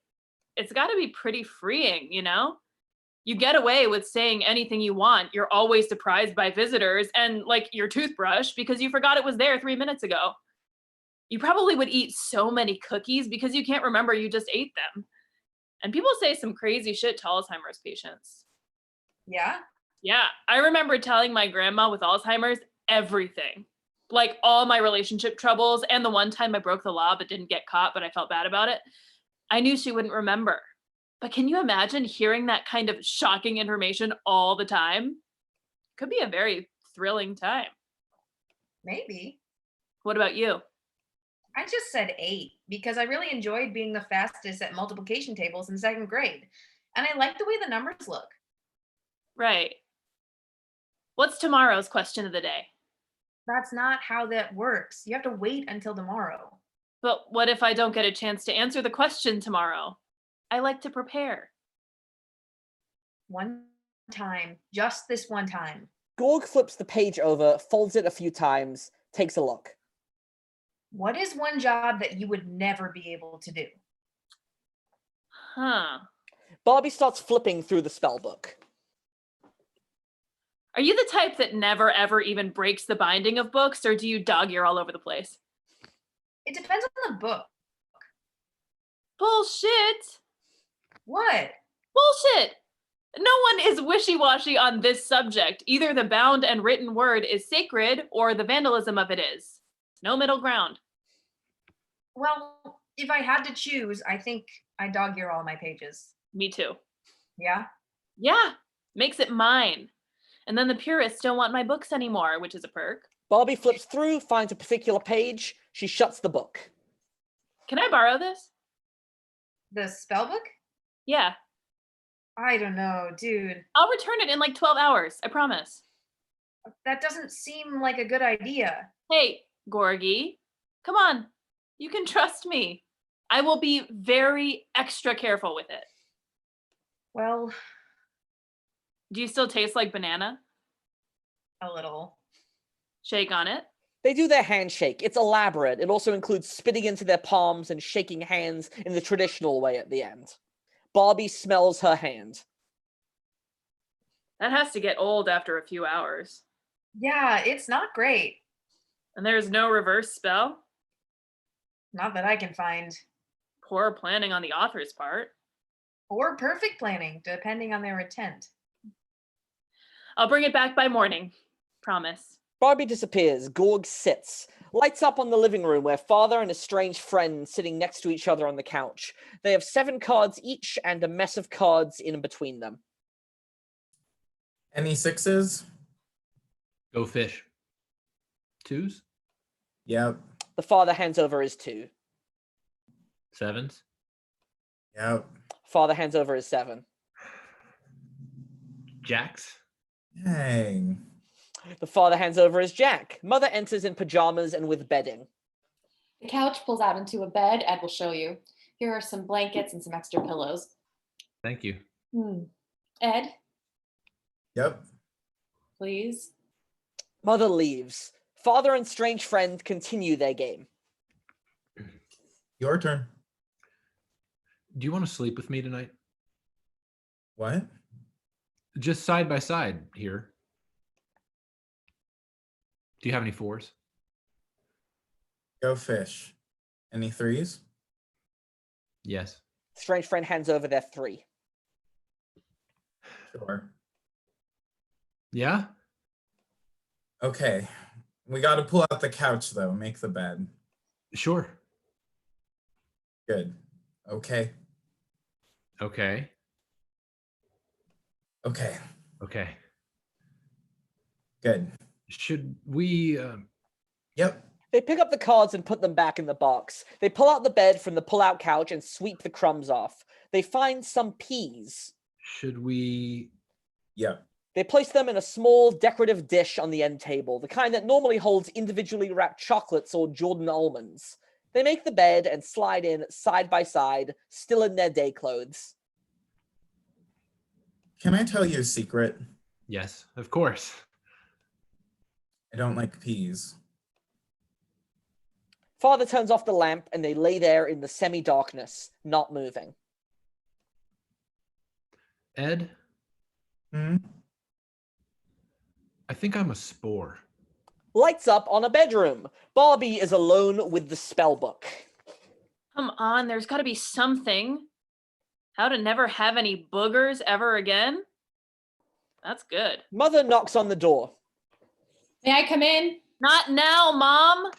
it's got to be pretty freeing, you know? You get away with saying anything you want. You're always surprised by visitors and like your toothbrush because you forgot it was there 3 minutes ago. You probably would eat so many cookies because you can't remember you just ate them. And people say some crazy shit to Alzheimer's patients. Yeah? Yeah, I remember telling my grandma with Alzheimer's everything. Like all my relationship troubles and the one time I broke the law but didn't get caught, but I felt bad about it. I knew she wouldn't remember. But can you imagine hearing that kind of shocking information all the time? Could be a very thrilling time. Maybe. What about you? I just said 8 because I really enjoyed being the fastest at multiplication tables in 2nd grade. And I like the way the numbers look. Right. What's tomorrow's question of the day? That's not how that works. You have to wait until tomorrow. But what if I don't get a chance to answer the question tomorrow? I like to prepare. One time, just this one time. Gorg flips the page over, folds it a few times, takes a look. What is one job that you would never be able to do? Huh. Barbie starts flipping through the spell book. Are you the type that never ever even breaks the binding of books, or do you dog ear all over the place? It depends on the book. Bullshit. What? Bullshit. No one is wishy-washy on this subject. Either the bound and written word is sacred or the vandalism of it is. No middle ground. Well, if I had to choose, I think I dog ear all my pages. Me too. Yeah? Yeah, makes it mine. And then the purists don't want my books anymore, which is a perk. Barbie flips through, finds a particular page. She shuts the book. Can I borrow this? The spell book? Yeah. I don't know, dude. I'll return it in like 12 hours, I promise. That doesn't seem like a good idea. Hey, Gorgie, come on. You can trust me. I will be very extra careful with it. Well, do you still taste like banana? A little. Shake on it. They do their handshake. It's elaborate. It also includes spitting into their palms and shaking hands in the traditional way at the end. Barbie smells her hand. That has to get old after a few hours. Yeah, it's not great. And there's no reverse spell? Not that I can find. Poor planning on the author's part. Or perfect planning, depending on their intent. I'll bring it back by morning. Promise. Barbie disappears. Gorg sits. Lights up on the living room where father and a strange friend sitting next to each other on the couch. They have 7 cards each and a mess of cards in between them. Any 6s? Go fish. 2s? Yep. The father hands over his 2. 7s? Yep. Father hands over his 7. Jacks? Dang. The father hands over his jack. Mother enters in pajamas and with bedding. The couch pulls out into a bed. Ed will show you. Here are some blankets and some extra pillows. Thank you. Ed, Yep. please. Mother leaves. Father and strange friend continue their game. Your turn. Do you want to sleep with me tonight? What? Just side by side here. Do you have any 4s? Go fish. Any 3s? Yes. Strange friend hands over their 3. Sure. Yeah? Okay. We got to pull out the couch, though. Make the bed. Sure. Good. Okay. Okay. Okay. Okay. Good. Should we... Yep. They pick up the cards and put them back in the box. They pull out the bed from the pull-out couch and sweep the crumbs off. They find some peas. Should we... Yep. They place them in a small decorative dish on the end table, the kind that normally holds individually wrapped chocolates or Jordan almonds. They make the bed and slide in side by side, still in their day clothes. Can I tell you a secret? Yes, of course. I don't like peas. Father turns off the lamp and they lay there in the semi-darkness, not moving. Ed? I think I'm a spore. Lights up on a bedroom. Barbie is alone with the spell book. Come on, there's got to be something. How to never have any boogers ever again? That's good. Mother knocks on the door. May I come in? Not now, Mom.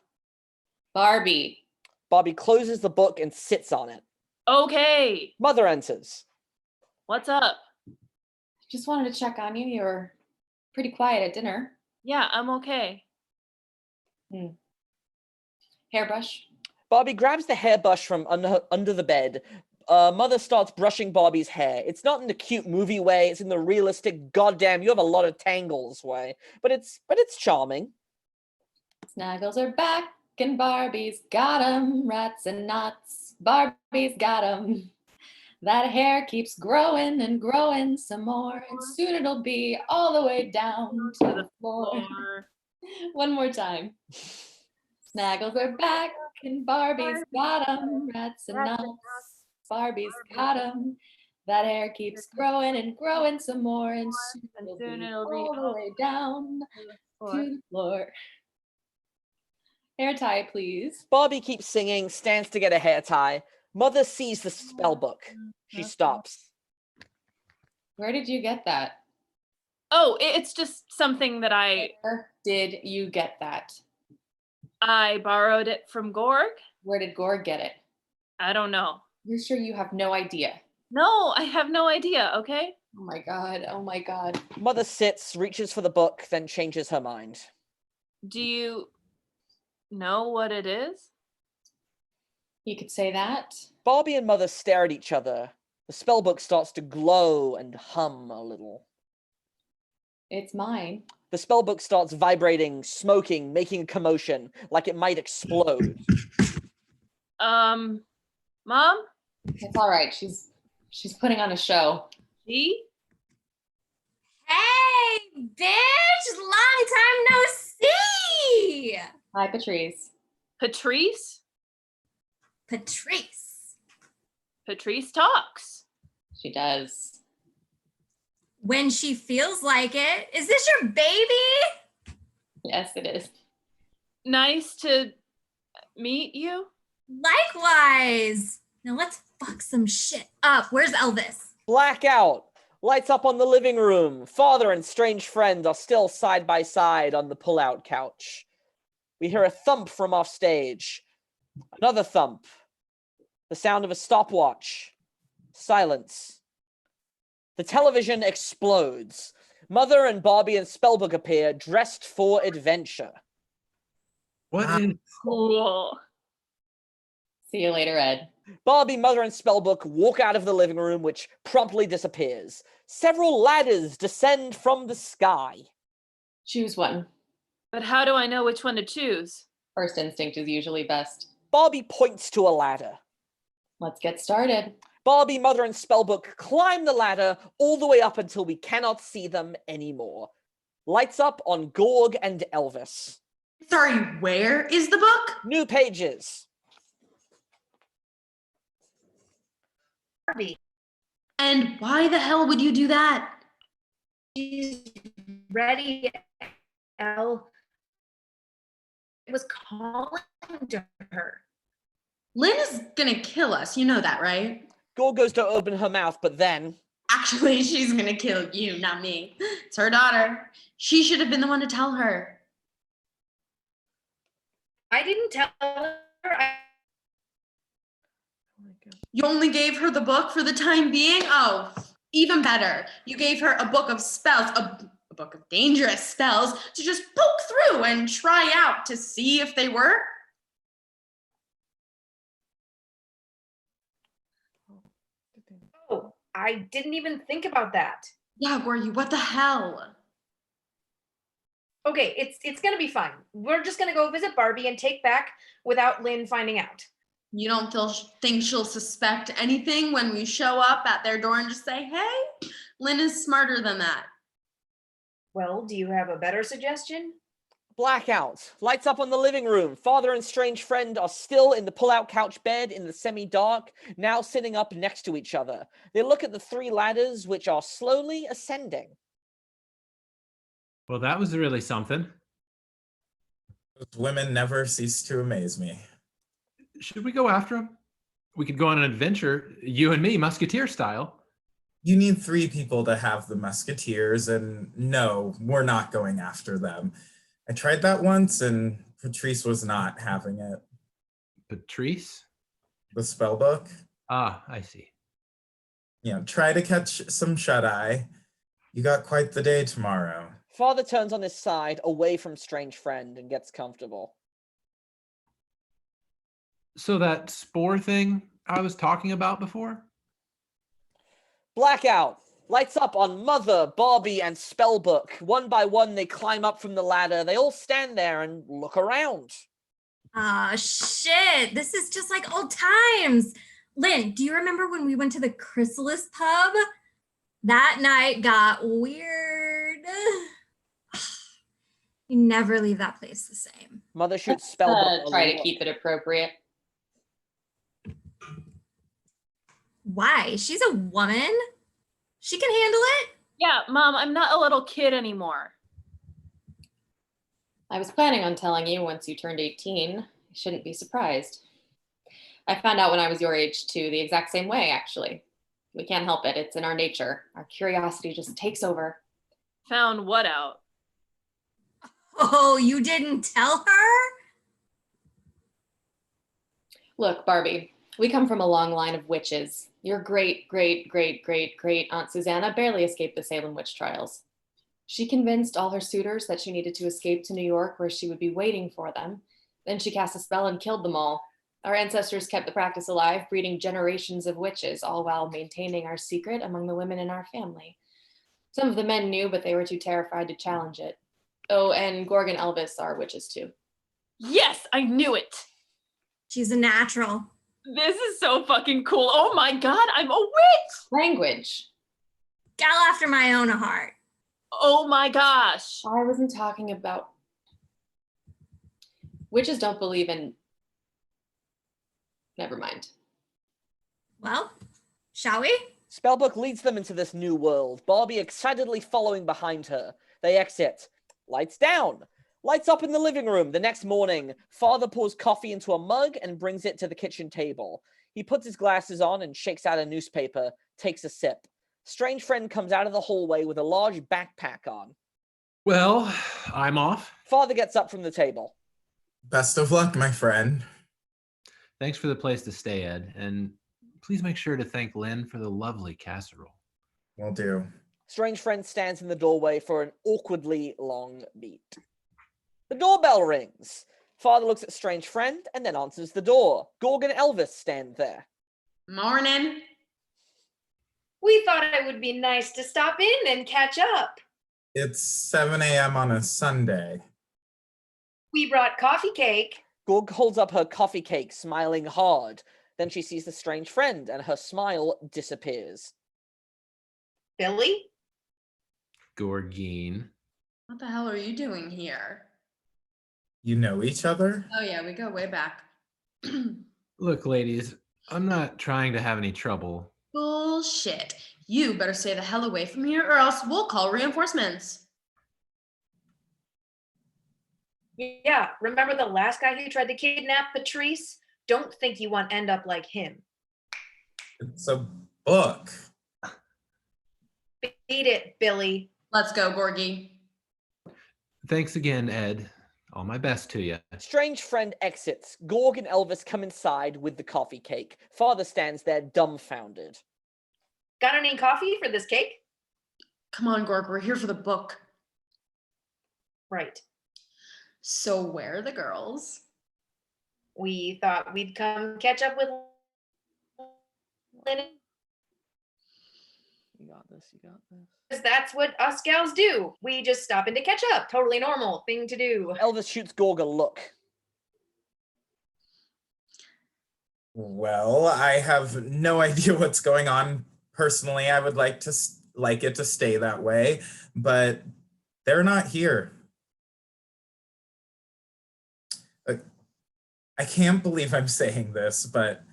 Barbie. Barbie closes the book and sits on it. Okay. Mother enters. What's up? Just wanted to check on you. You were pretty quiet at dinner. Yeah, I'm okay. Hairbrush. Barbie grabs the hairbrush from under the bed. Mother starts brushing Barbie's hair. It's not in the cute movie way. It's in the realistic, goddamn, you have a lot of tangles way. But it's charming. Snuggles are back and Barbie's got 'em. Rats and knots. Barbie's got 'em. That hair keeps growing and growing some more, and soon it'll be all the way down to the floor. One more time. Snaggles are back, and Barbie's got 'em. Rats and nuts, Barbie's got 'em. That hair keeps growing and growing some more, and soon it'll be all the way down to the floor. Hair tie, please. Barbie keeps singing, stands to get a hair tie. Mother sees the spell book. She stops. Where did you get that? Oh, it's just something that Where did you get that? I borrowed it from Gorg. Where did Gorg get it? I don't know. You're sure you have no idea? No, I have no idea, okay? Oh my god, oh my god. Mother sits, reaches for the book, then changes her mind. Do you know what it is? You could say that. Barbie and Mother stare at each other. The spellbook starts to glow and hum a little. It's mine. The spellbook starts vibrating, smoking, making a commotion, like it might explode. Mom? It's all right. She's putting on a show. She? Hey, bitch! Long time no see! Hi, Patrice. Patrice? Patrice. Patrice talks. She does. When she feels like it. Is this your baby? Yes, it is. Nice to meet you. Likewise. Now let's fuck some shit up. Where's Elvis? Blackout. Lights up on the living room. Father and strange friend are still side by side on the pull-out couch. We hear a thump from off stage. Another thump. The sound of a stopwatch. Silence. The television explodes. Mother and Barbie and Spellbook appear, dressed for adventure. What is Cool. See you later, Ed. Barbie, Mother, and Spellbook walk out of the living room, which promptly disappears. Several ladders descend from the sky. Choose one. But how do I know which one to choose? First instinct is usually best. Barbie points to a ladder. Let's get started. Barbie, Mother, and Spellbook climb the ladder all the way up until we cannot see them anymore. Lights up on Gorg and Elvis. Sorry, where is the book? New pages. Barbie. And why the hell would you do that? She's ready, Elle. It was calling to her. Lynn is gonna kill us, you know that, right? Gorg goes to open her mouth, but then... Actually, she's gonna kill you, not me. It's her daughter. She should have been the one to tell her. I didn't tell her. You only gave her the book for the time being? Oh, even better. You gave her a book of spells, a book of dangerous spells to just poke through and try out to see if they work. Oh, I didn't even think about that. Yeah, were you? What the hell? Okay, it's gonna be fine. We're just gonna go visit Barbie and take back without Lynn finding out. You don't think she'll suspect anything when we show up at their door and just say, hey, Lynn is smarter than that. Well, do you have a better suggestion? Blackout. Lights up on the living room. Father and strange friend are still in the pull-out couch bed in the semi-dark, now sitting up next to each other. They look at the three ladders, which are slowly ascending. Well, that was really something. Those women never cease to amaze me. Should we go after him? We could go on an adventure, you and me, musketeer style. You need 3 people to have the musketeers, and no, we're not going after them. I tried that once, and Patrice was not having it. Patrice? The spell book. Ah, I see. You know, try to catch some shut-eye. You got quite the day tomorrow. Father turns on his side, away from strange friend, and gets comfortable. So that spore thing I was talking about before? Blackout. Lights up on Mother, Barbie, and Spellbook. One by one, they climb up from the ladder. They all stand there and look around. Ah, shit. This is just like old times. Lynn, do you remember when we went to the Chrysalis pub? That night got weird. You never leave that place the same. Mother shoots spellbook. Try to keep it appropriate. Why? She's a woman. She can handle it. Yeah, Mom, I'm not a little kid anymore. I was planning on telling you once you turned 18. You shouldn't be surprised. I found out when I was your age too, the exact same way, actually. We can't help it. It's in our nature. Our curiosity just takes over. Found what out? Oh, you didn't tell her? Look, Barbie, we come from a long line of witches. Your great, great, great, great, great Aunt Susanna barely escaped the Salem witch trials. She convinced all her suitors that she needed to escape to New York where she would be waiting for them. Then she cast a spell and killed them all. Our ancestors kept the practice alive, breeding generations of witches, all while maintaining our secret among the women in our family. Some of the men knew, but they were too terrified to challenge it. Oh, and Gorg and Elvis are witches too. Yes, I knew it. She's a natural. This is so fucking cool. Oh my God, I'm a witch. Language. Gal after my own heart. Oh my gosh. I wasn't talking about... Witches don't believe in... Never mind. Well, shall we? Spellbook leads them into this new world, Barbie excitedly following behind her. They exit. Lights down. Lights up in the living room. The next morning, father pours coffee into a mug and brings it to the kitchen table. He puts his glasses on and shakes out a newspaper, takes a sip. Strange friend comes out of the hallway with a large backpack on. Well, I'm off. Father gets up from the table. Best of luck, my friend. Thanks for the place to stay, Ed. And please make sure to thank Lynn for the lovely casserole. Will do. Strange friend stands in the doorway for an awkwardly long beat. The doorbell rings. Father looks at strange friend and then answers the door. Gorg and Elvis stand there. Morning. We thought it would be nice to stop in and catch up. It's 7 a.m. on a Sunday. We brought coffee cake. Gorg holds up her coffee cake, smiling hard. Then she sees the strange friend and her smile disappears. Billy? Gorgine. What the hell are you doing here? You know each other? Oh yeah, we go way back. Look, ladies, I'm not trying to have any trouble. Bullshit. You better stay the hell away from here or else we'll call reinforcements. Yeah, remember the last guy who tried to kidnap Patrice? Don't think you want to end up like him. It's a book. Beat it, Billy. Let's go, Gorgie. Thanks again, Ed. All my best to you. Strange friend exits. Gorg and Elvis come inside with the coffee cake. Father stands there dumbfounded. Got any coffee for this cake? Come on, Gorg, we're here for the book. Right. So where are the girls? We thought we'd come catch up with Lynn. You got this, you got this. Because that's what us gals do. We just stop in to catch up. Totally normal thing to do. Elvis shoots Gorg a look. Well, I have no idea what's going on. Personally, I would like it to stay that way, but they're not here. I can't believe I'm saying this, but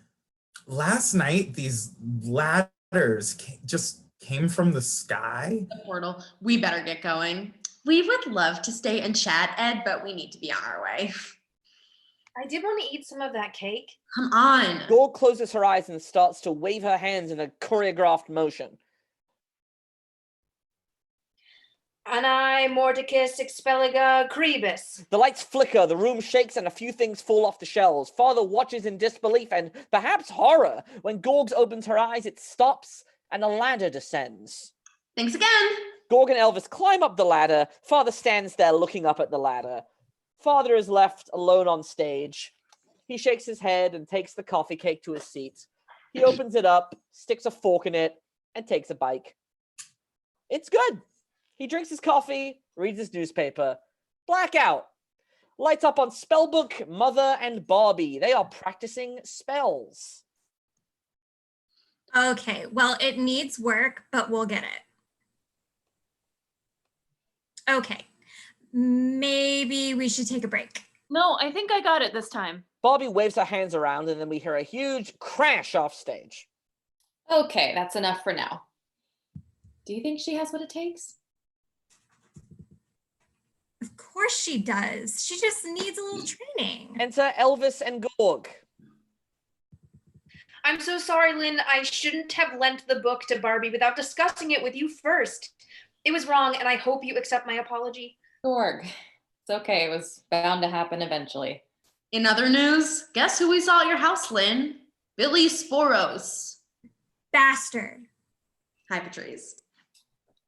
last night these ladders just came from the sky. The portal. We better get going. We would love to stay and chat, Ed, but we need to be on our way. I did want to eat some of that cake. Come on. Gorg closes her eyes and starts to wave her hands in a choreographed motion. Anae Mordicus Expelliga Crebus. The lights flicker, the room shakes, and a few things fall off the shelves. Father watches in disbelief and perhaps horror. When Gorg opens her eyes, it stops, and a ladder descends. Thanks again. Gorg and Elvis climb up the ladder. Father stands there looking up at the ladder. Father is left alone on stage. He shakes his head and takes the coffee cake to his seat. He opens it up, sticks a fork in it, and takes a bite. It's good. He drinks his coffee, reads his newspaper. Blackout. Lights up on Spellbook, Mother, and Barbie. They are practicing spells. Okay, well, it needs work, but we'll get it. Okay, maybe we should take a break. No, I think I got it this time. Barbie waves her hands around and then we hear a huge crash off stage. Okay, that's enough for now. Do you think she has what it takes? Of course she does. She just needs a little training. Enter Elvis and Gorg. I'm so sorry, Lynn. I shouldn't have lent the book to Barbie without discussing it with you first. It was wrong, and I hope you accept my apology. Gorg. It's okay. It was bound to happen eventually. In other news, guess who we saw at your house, Lynn? Billy Sporos. Bastard. Hi, Patrice.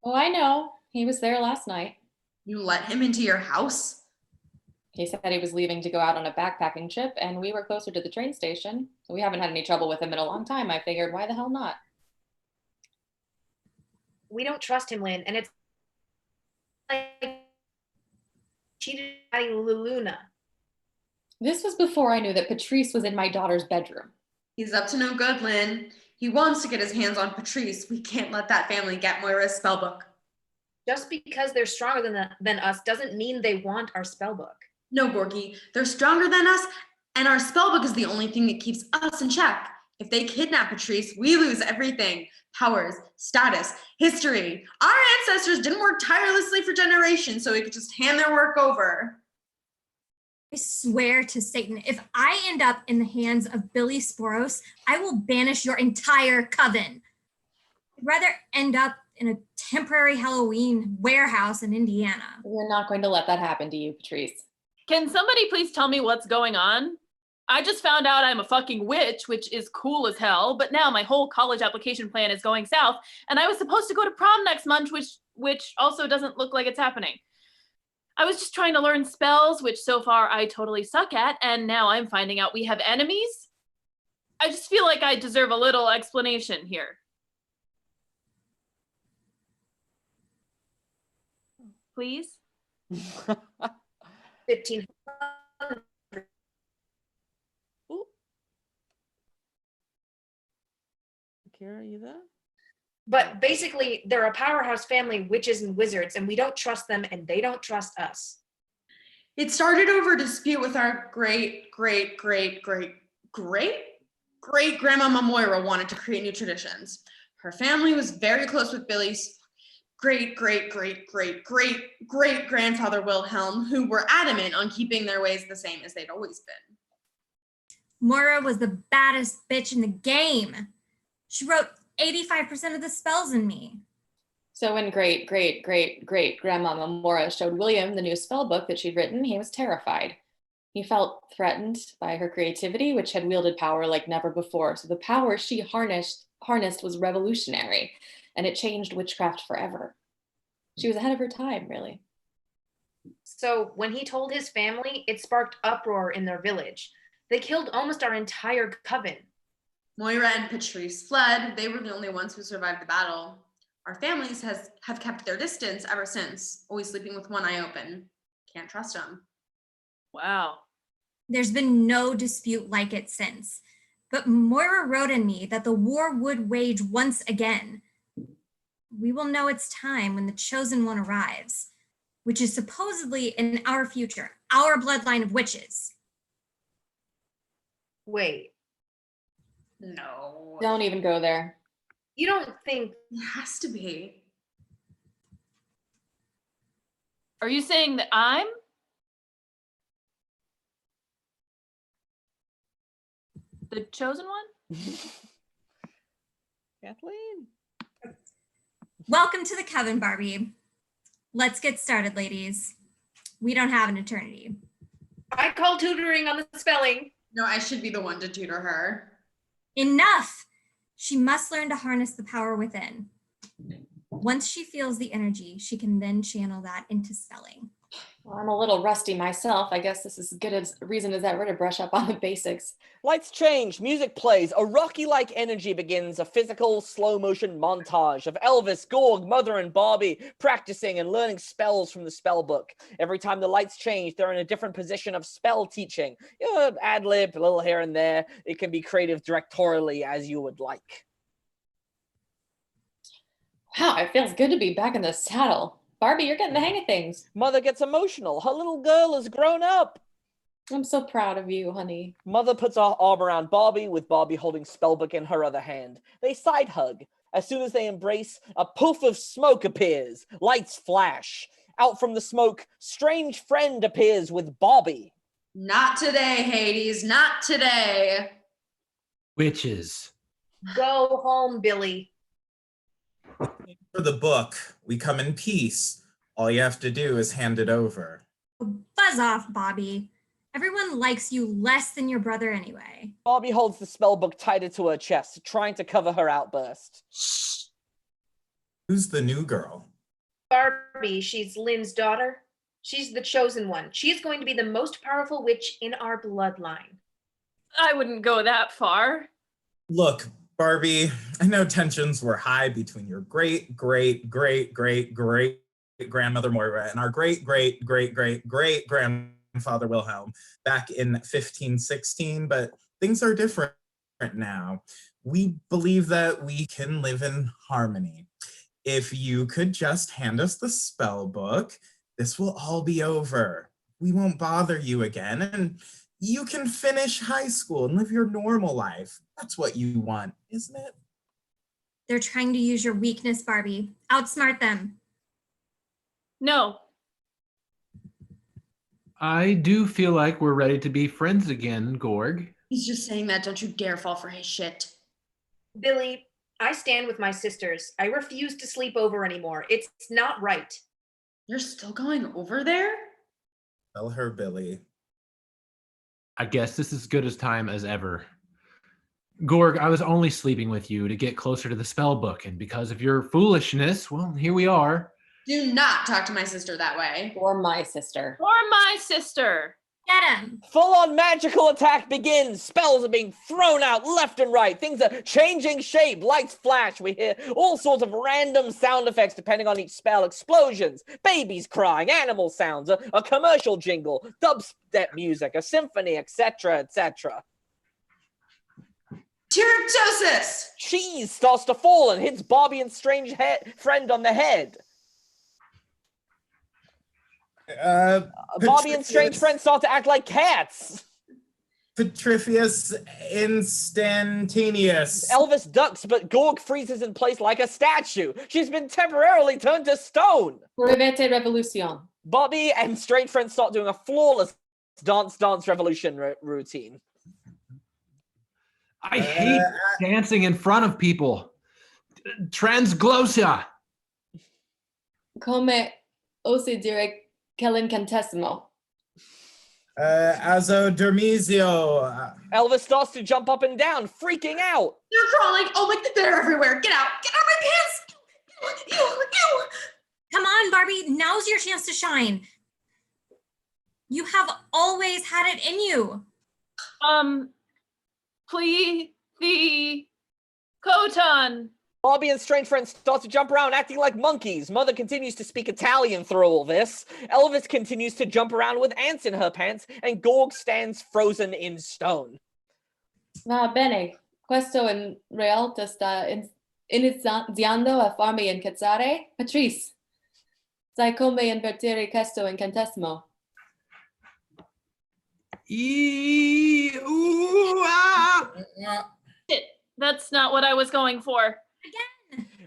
Oh, I know. He was there last night. You let him into your house? He said he was leaving to go out on a backpacking trip, and we were closer to the train station. So we haven't had any trouble with him in a long time. I figured, why the hell not? We don't trust him, Lynn, and it's like cheated by Luna. This was before I knew that Patrice was in my daughter's bedroom. He's up to no good, Lynn. He wants to get his hands on Patrice. We can't let that family get Moira's spellbook. Just because they're stronger than us doesn't mean they want our spellbook. No, Gorgie, they're stronger than us, and our spellbook is the only thing that keeps us in check. If they kidnap Patrice, we lose everything. Powers, status, history. Our ancestors didn't work tirelessly for generations so we could just hand their work over. I swear to Satan, if I end up in the hands of Billy Sporos, I will banish your entire coven. I'd rather end up in a temporary Halloween warehouse in Indiana. We're not going to let that happen to you, Patrice. Can somebody please tell me what's going on? I just found out I'm a fucking witch, which is cool as hell, but now my whole college application plan is going south, and I was supposed to go to prom next month, which also doesn't look like it's happening. I was just trying to learn spells, which so far I totally suck at, and now I'm finding out we have enemies. I just feel like I deserve a little explanation here. Please? 1500. Kira, are you there? But basically, they're a powerhouse family, witches and wizards, and we don't trust them, and they don't trust us. It started over a dispute with our great grandmama Moira wanted to create new traditions. Her family was very close with Billy's great grandfather Wilhelm, who were adamant on keeping their ways the same as they'd always been. Moira was the baddest bitch in the game. She wrote 85% of the spells in me. So when great grandmama Moira showed William the new spell book that she'd written, he was terrified. He felt threatened by her creativity, which had wielded power like never before. So the power she harnessed was revolutionary, and it changed witchcraft forever. She was ahead of her time, really. So when he told his family, it sparked uproar in their village. They killed almost our entire coven. Moira and Patrice fled. They were the only ones who survived the battle. Our families have kept their distance ever since, always sleeping with one eye open. Can't trust them. Wow. There's been no dispute like it since. But Moira wrote in me that the war would wage once again. We will know it's time when the chosen one arrives, which is supposedly in our future, our bloodline of witches. Wait. No. Don't even go there. You don't think... It has to be. Are you saying that I'm? The chosen one? Kathleen. Welcome to the coven, Barbie. Let's get started, ladies. We don't have an eternity. I call tutoring on the spelling. No, I should be the one to tutor her. Enough! She must learn to harness the power within. Once she feels the energy, she can then channel that into spelling. Well, I'm a little rusty myself. I guess this is as good a reason as ever to brush up on the basics. Lights change, music plays, a Rocky-like energy begins, a physical slow-motion montage of Elvis, Gorg, Mother, and Barbie practicing and learning spells from the spell book. Every time the lights change, they're in a different position of spell teaching. You know, ad-lib, a little here and there. It can be creative directorially as you would like. Wow, it feels good to be back in the saddle. Barbie, you're getting the hang of things. Mother gets emotional. Her little girl has grown up. I'm so proud of you, honey. Mother puts her arm around Barbie, with Barbie holding spellbook in her other hand. They side hug. As soon as they embrace, a poof of smoke appears. Lights flash. Out from the smoke, strange friend appears with Barbie. Not today, Hades. Not today. Witches. Go home, Billy. For the book, we come in peace. All you have to do is hand it over. Buzz off, Bobby. Everyone likes you less than your brother anyway. Barbie holds the spellbook tighter to her chest, trying to cover her outburst. Who's the new girl? Barbie, she's Lynn's daughter. She's the chosen one. She is going to be the most powerful witch in our bloodline. I wouldn't go that far. Look, Barbie, I know tensions were high between your great-great-great-great-great-grandmother Moira and our great-great-great-great-great-grandfather Wilhelm back in 1516, but things are different now. We believe that we can live in harmony. If you could just hand us the spell book, this will all be over. We won't bother you again, and you can finish high school and live your normal life. That's what you want, isn't it? They're trying to use your weakness, Barbie. Outsmart them. No. I do feel like we're ready to be friends again, Gorg. He's just saying that. Don't you dare fall for his shit. Billy, I stand with my sisters. I refuse to sleep over anymore. It's not right. You're still going over there? Tell her, Billy. I guess this is as good as time as ever. Gorg, I was only sleeping with you to get closer to the spell book, and because of your foolishness, well, here we are. Do not talk to my sister that way. Or my sister. Or my sister. Get him. Full-on magical attack begins. Spells are being thrown out left and right. Things are changing shape. Lights flash. We hear all sorts of random sound effects depending on each spell. Explosions, babies crying, animal sounds, a commercial jingle, dubstep music, a symphony, etc., etc. Teratosis! Cheese starts to fall and hits Barbie and Strange Friend on the head. Barbie and Strange Friend start to act like cats. Petrifius instantaneous. Elvis ducks, but Gorg freezes in place like a statue. She's been temporarily turned to stone. Revete revolution. Barbie and Strange Friend start doing a flawless dance revolution routine. I hate dancing in front of people. Transglosia. Come osi dire quell'incantesimo. Azodermizio. Elvis starts to jump up and down, freaking out. They're crawling. Oh my, they're everywhere. Get out. Get out of my pants. Ew, ew, ew. Come on, Barbie. Now's your chance to shine. You have always had it in you. Please, the Coton. Barbie and Strange Friend start to jump around, acting like monkeys. Mother continues to speak Italian through all this. Elvis continues to jump around with ants in her pants, and Gorg stands frozen in stone. Va bene. Questo in realtà sta iniziando a farmi incazzare. Patrice, sai come invertire questo incantesimo? Shit, that's not what I was going for.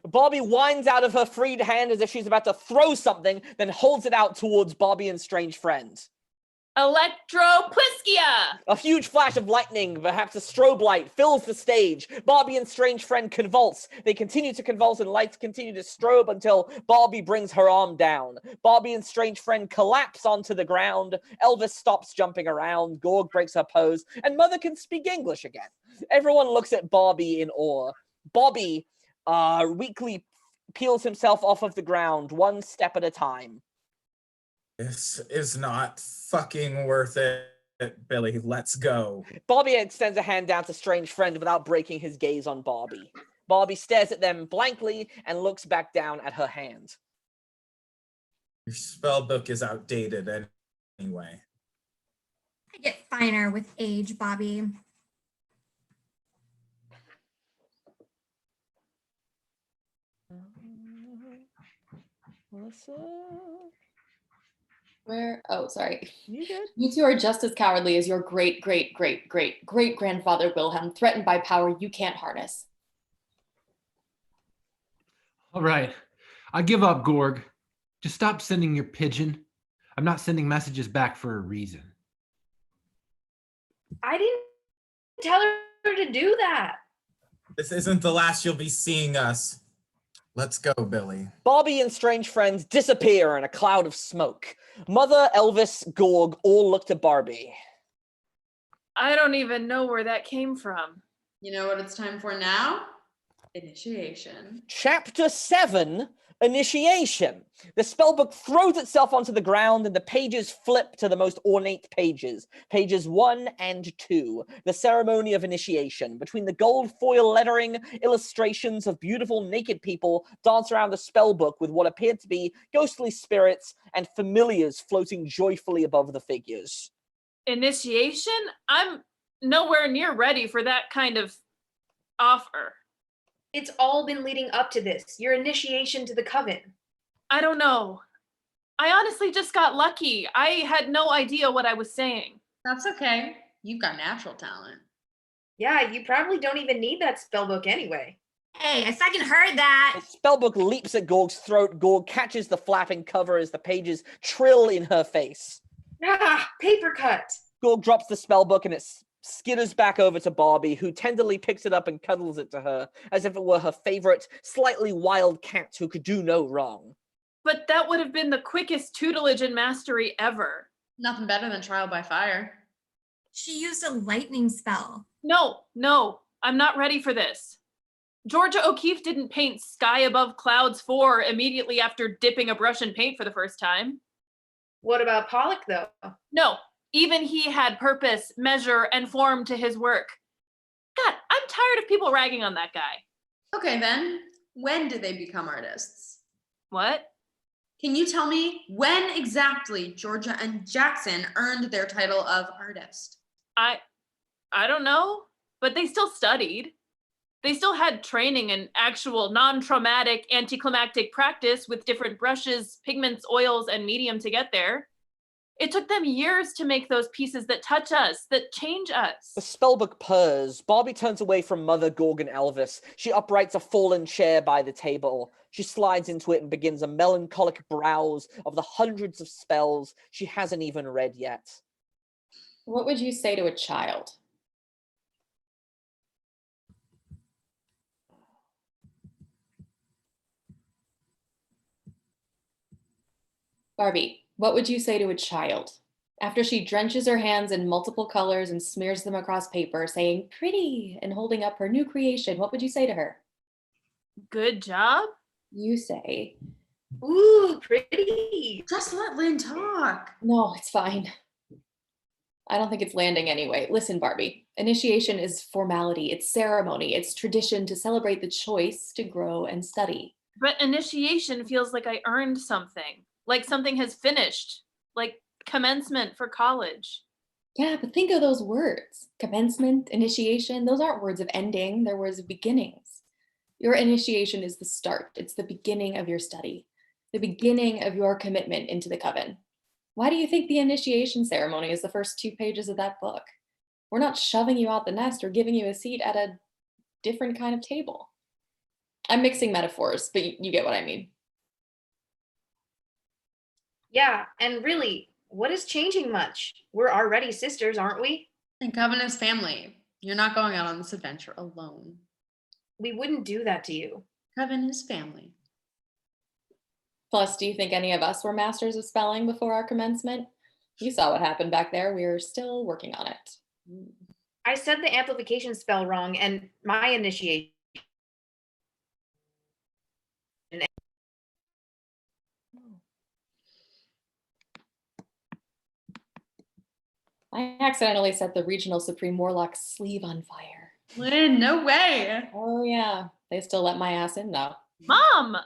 Barbie winds out of her freed hand as if she's about to throw something, then holds it out towards Barbie and Strange Friend. Electropliskia! A huge flash of lightning, perhaps a strobe light, fills the stage. Barbie and Strange Friend convulse. They continue to convulse and lights continue to strobe until Barbie brings her arm down. Barbie and Strange Friend collapse onto the ground. Elvis stops jumping around. Gorg breaks her pose. And Mother can speak English again. Everyone looks at Barbie in awe. Bobby weakly peels himself off of the ground, one step at a time. This is not fucking worth it, Billy. Let's go. Bobby extends a hand down to Strange Friend without breaking his gaze on Barbie. Barbie stares at them blankly and looks back down at her hand. Your spell book is outdated anyway. I get finer with age, Bobby. Alyssa. Where? Oh, sorry. You good? You two are just as cowardly as your great-great-great-great-great-grandfather Wilhelm, threatened by power you can't harness. All right. I give up, Gorg. Just stop sending your pigeon. I'm not sending messages back for a reason. I didn't tell her to do that. This isn't the last you'll be seeing us. Let's go, Billy. Barbie and strange friends disappear in a cloud of smoke. Mother, Elvis, Gorg all look to Barbie. I don't even know where that came from. You know what it's time for now? Initiation. Chapter 7, Initiation. The spellbook throws itself onto the ground and the pages flip to the most ornate pages. Pages 1 and 2. The ceremony of initiation. Between the gold foil lettering, illustrations of beautiful naked people dance around the spellbook with what appear to be ghostly spirits and familiars floating joyfully above the figures. Initiation? I'm nowhere near ready for that kind of offer. It's all been leading up to this, your initiation to the coven. I don't know. I honestly just got lucky. I had no idea what I was saying. That's okay. You've got natural talent. Yeah, you probably don't even need that spellbook anyway. Hey, I second heard that. The spellbook leaps at Gorg's throat. Gorg catches the flapping cover as the pages trill in her face. Ah, paper cut. Gorg drops the spellbook and it skitters back over to Barbie, who tenderly picks it up and cuddles it to her, as if it were her favorite, slightly wild cat who could do no wrong. But that would have been the quickest tutelage and mastery ever. Nothing better than trial by fire. She used a lightning spell. No, I'm not ready for this. Georgia O'Keeffe didn't paint Sky Above Clouds 4 immediately after dipping a brush in paint for the first time. What about Pollock, though? No, even he had purpose, measure, and form to his work. God, I'm tired of people ragging on that guy. Okay, then. When did they become artists? What? Can you tell me when exactly Georgia and Jackson earned their title of artist? I don't know, but they still studied. They still had training and actual non-traumatic anticlimactic practice with different brushes, pigments, oils, and medium to get there. It took them years to make those pieces that touch us, that change us. The spellbook purrs. Barbie turns away from Mother, Gorg, and Elvis. She uprights a fallen chair by the table. She slides into it and begins a melancholic browse of the hundreds of spells she hasn't even read yet. What would you say to a child? Barbie, what would you say to a child? After she drenches her hands in multiple colors and smears them across paper, saying, pretty, and holding up her new creation, what would you say to her? Good job? You say, ooh, pretty. Just let Lynn talk. No, it's fine. I don't think it's landing anyway. Listen, Barbie, initiation is formality, it's ceremony, it's tradition to celebrate the choice to grow and study. But initiation feels like I earned something, like something has finished, like commencement for college. Yeah, but think of those words. Commencement, initiation, those aren't words of ending, they're words of beginnings. Your initiation is the start. It's the beginning of your study, the beginning of your commitment into the coven. Why do you think the initiation ceremony is the first 2 pages of that book? We're not shoving you out the nest or giving you a seat at a different kind of table. I'm mixing metaphors, but you get what I mean. Yeah, and really, what is changing much? We're already sisters, aren't we? And Coven is family. You're not going out on this adventure alone. We wouldn't do that to you. Coven is family. Plus, do you think any of us were masters of spelling before our commencement? You saw what happened back there. We're still working on it. I said the amplification spell wrong, and my initiation. I accidentally set the regional Supreme Warlock's sleeve on fire. Lynn, no way. Oh yeah, they still let my ass in though. Mom!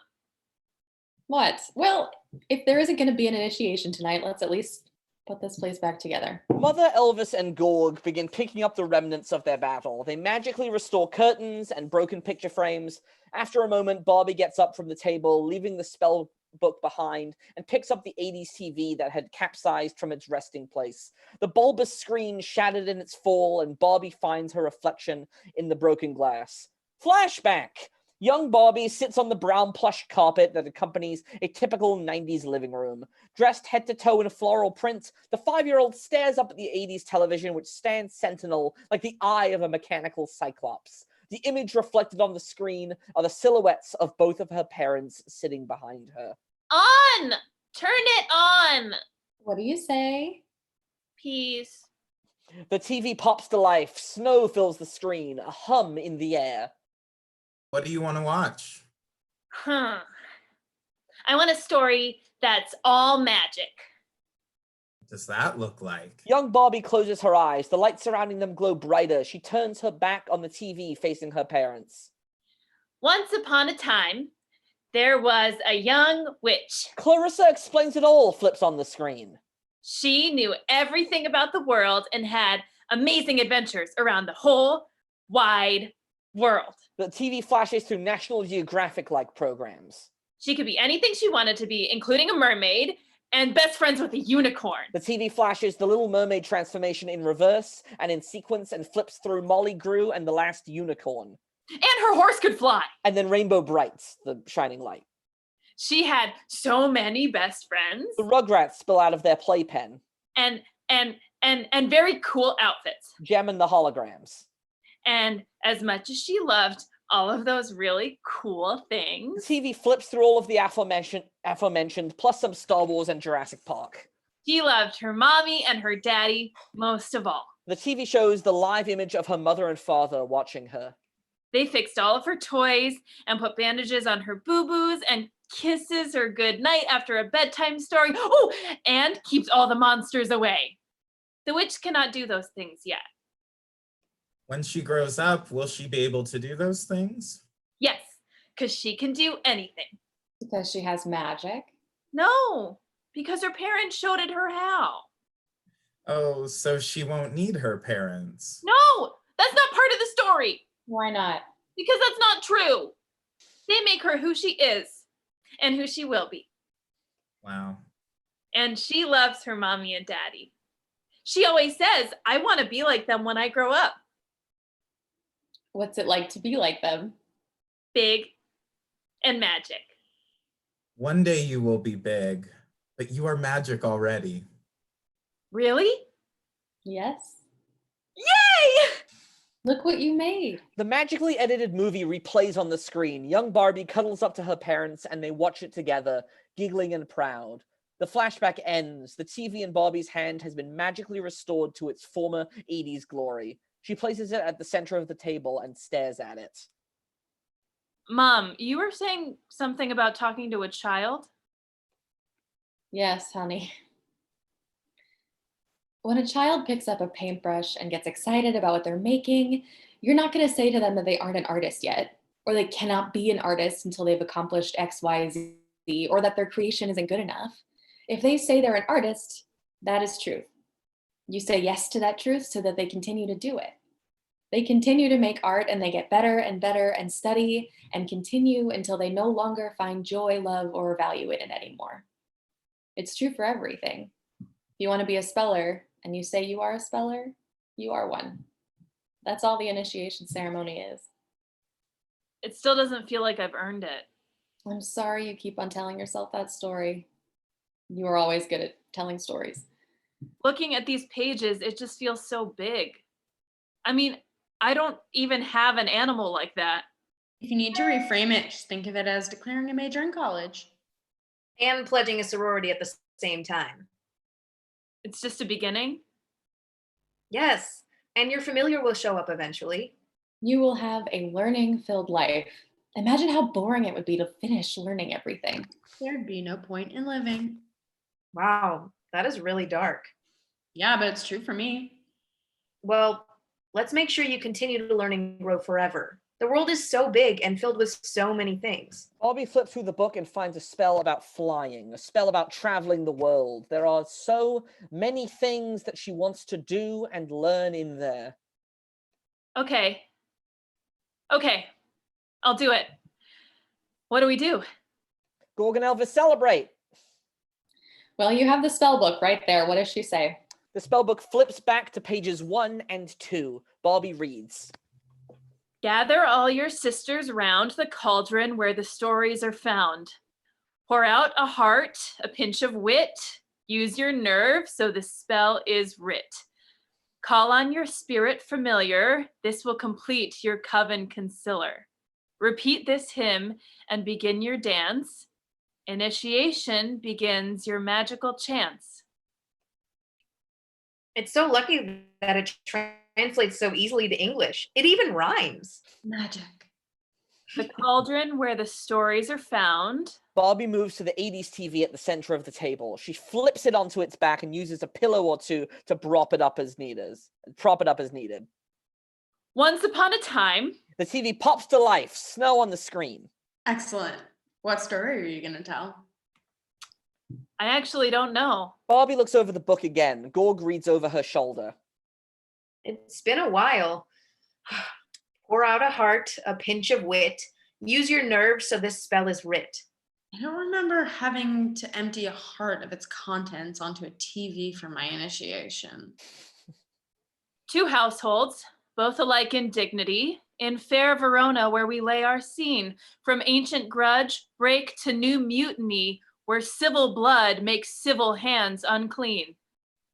What? Well, if there isn't going to be an initiation tonight, let's at least put this place back together. Mother, Elvis, and Gorg begin picking up the remnants of their battle. They magically restore curtains and broken picture frames. After a moment, Barbie gets up from the table, leaving the spell book behind and picks up the 80s TV that had capsized from its resting place. The bulbous screen shattered in its fall, and Barbie finds her reflection in the broken glass. Flashback! Young Barbie sits on the brown plush carpet that accompanies a typical 90s living room. Dressed head to toe in a floral print, the 5-year-old stares up at the 80s television, which stands sentinel like the eye of a mechanical cyclops. The image reflected on the screen are the silhouettes of both of her parents sitting behind her. On! Turn it on! What do you say? Peace. The TV pops to life. Snow fills the screen, a hum in the air. What do you want to watch? I want a story that's all magic. What does that look like? Young Barbie closes her eyes. The light surrounding them glow brighter. She turns her back on the TV facing her parents. Once upon a time, there was a young witch. Clarissa explains it all, flips on the screen. She knew everything about the world and had amazing adventures around the whole wide world. The TV flashes through National Geographic-like programs. She could be anything she wanted to be, including a mermaid and best friends with a unicorn. The TV flashes the Little Mermaid transformation in reverse and in sequence and flips through Molly Grew and the Last Unicorn. And her horse could fly. And then Rainbow Brights, the shining light. She had so many best friends. The Rugrats spill out of their playpen. And very cool outfits. Gem and the holograms. And as much as she loved all of those really cool things, the TV flips through all of the aforementioned, plus some Star Wars and Jurassic Park. She loved her mommy and her daddy most of all. The TV shows the live image of her mother and father watching her. They fixed all of her toys and put bandages on her boo-boos and kisses her goodnight after a bedtime story. Oh, and keeps all the monsters away. The witch cannot do those things yet. When she grows up, will she be able to do those things? Yes, because she can do anything. Because she has magic? No, because her parents showed it her how. Oh, so she won't need her parents. No, that's not part of the story. Why not? Because that's not true. They make her who she is and who she will be. Wow. And she loves her mommy and daddy. She always says, I want to be like them when I grow up. What's it like to be like them? Big and magic. One day you will be big, but you are magic already. Really? Yes. Yay! Look what you made. The magically edited movie replays on the screen. Young Barbie cuddles up to her parents and they watch it together, giggling and proud. The flashback ends. The TV in Barbie's hand has been magically restored to its former 80s glory. She places it at the center of the table and stares at it. Mom, you were saying something about talking to a child? Yes, honey. When a child picks up a paintbrush and gets excited about what they're making, you're not going to say to them that they aren't an artist yet, or they cannot be an artist until they've accomplished X, Y, Z, or that their creation isn't good enough. If they say they're an artist, that is truth. You say yes to that truth so that they continue to do it. They continue to make art and they get better and better and study and continue until they no longer find joy, love, or value in it anymore. It's true for everything. If you want to be a speller and you say you are a speller, you are one. That's all the initiation ceremony is. It still doesn't feel like I've earned it. I'm sorry you keep on telling yourself that story. You are always good at telling stories. Looking at these pages, it just feels so big. I mean, I don't even have an animal like that. If you need to reframe it, just think of it as declaring a major in college. And pledging a sorority at the same time. It's just a beginning? Yes, and your familiar will show up eventually. You will have a learning-filled life. Imagine how boring it would be to finish learning everything. There'd be no point in living. Wow, that is really dark. Yeah, but it's true for me. Well, let's make sure you continue to learn and grow forever. The world is so big and filled with so many things. Barbie flips through the book and finds a spell about flying, a spell about traveling the world. There are so many things that she wants to do and learn in there. Okay, I'll do it. What do we do? Gorgon Elvis, celebrate. Well, you have the spell book right there. What does she say? The spellbook flips back to pages 1 and 2. Barbie reads. Gather all your sisters round the cauldron where the stories are found. Pour out a heart, a pinch of wit. Use your nerve so the spell is writ. Call on your spirit familiar. This will complete your coven concealer. Repeat this hymn and begin your dance. Initiation begins your magical chance. It's so lucky that it translates so easily to English. It even rhymes. Magic. The cauldron where the stories are found. Barbie moves to the 80s TV at the center of the table. She flips it onto its back and uses a pillow or two to prop it up as needed. Once upon a time. The TV pops to life, snow on the screen. Excellent. What story are you going to tell? I actually don't know. Barbie looks over the book again. Gorg reads over her shoulder. It's been a while. Pour out a heart, a pinch of wit. Use your nerve so this spell is writ. I don't remember having to empty a heart of its contents onto a TV for my initiation. 2 households, both alike in dignity, in fair Verona where we lay our scene, from ancient grudge break to new mutiny, where civil blood makes civil hands unclean.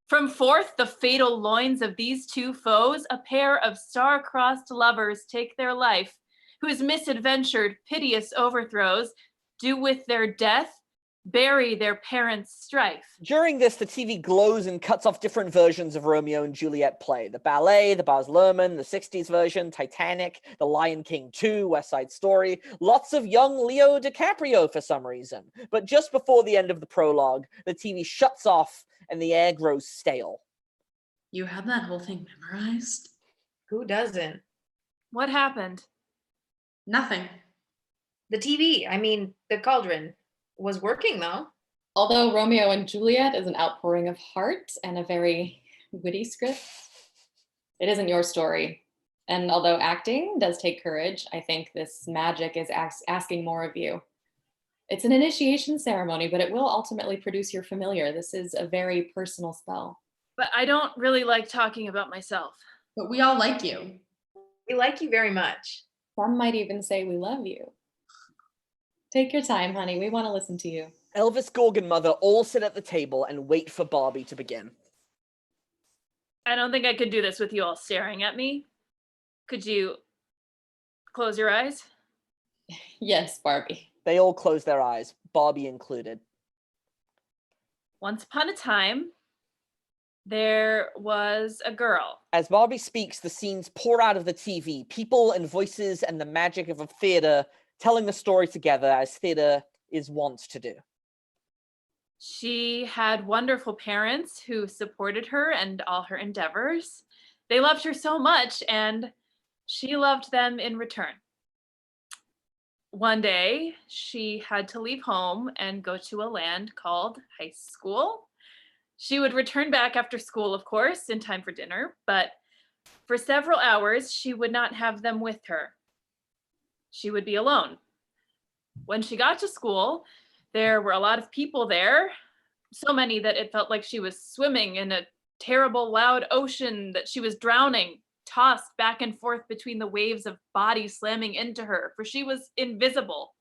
From forth the fatal loins of these 2 foes, a pair of star-crossed lovers take their life, whose misadventured, piteous overthrows do with their death bury their parents' strife. During this, the TV glows and cuts off different versions of Romeo and Juliet play. The ballet, the Baz Luhrmann, the 60s version, Titanic, The Lion King 2, West Side Story. Lots of young Leo DiCaprio for some reason. But just before the end of the prologue, the TV shuts off and the air grows stale. You have that whole thing memorized? Who doesn't? What happened? Nothing. The TV, the cauldron, was working though. Although Romeo and Juliet is an outpouring of heart and a very witty script, it isn't your story. And although acting does take courage, I think this magic is asking more of you. It's an initiation ceremony, but it will ultimately produce your familiar. This is a very personal spell. But I don't really like talking about myself. But we all like you. We like you very much. Some might even say we love you. Take your time, honey. We want to listen to you. Elvis, Gorg, and Mother all sit at the table and wait for Barbie to begin. I don't think I could do this with you all staring at me. Could you close your eyes? Yes, Barbie. They all close their eyes, Barbie included. Once upon a time, there was a girl. As Barbie speaks, the scenes pour out of the TV, people and voices and the magic of a theater telling the story together as theater is wont to do. She had wonderful parents who supported her and all her endeavors. They loved her so much, and she loved them in return. One day, she had to leave home and go to a land called high school. She would return back after school, of course, in time for dinner, but for several hours, she would not have them with her. She would be alone. When she got to school, there were a lot of people there, so many that it felt like she was swimming in a terrible, loud ocean, that she was drowning, tossed back and forth between the waves of bodies slamming into her, for she was invisible.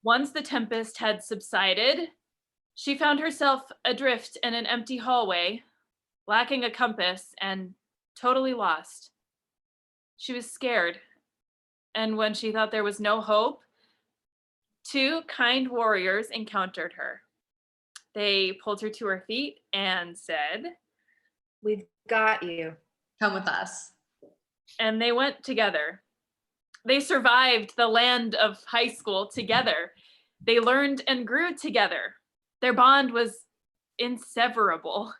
Once the tempest had subsided, she found herself adrift in an empty hallway, lacking a compass and totally lost. She was scared. And when she thought there was no hope, 2 kind warriors encountered her. They pulled her to her feet and said, "We've got you. Come with us." And they went together. They survived the land of high school together. They learned and grew together. Their bond was inseverable.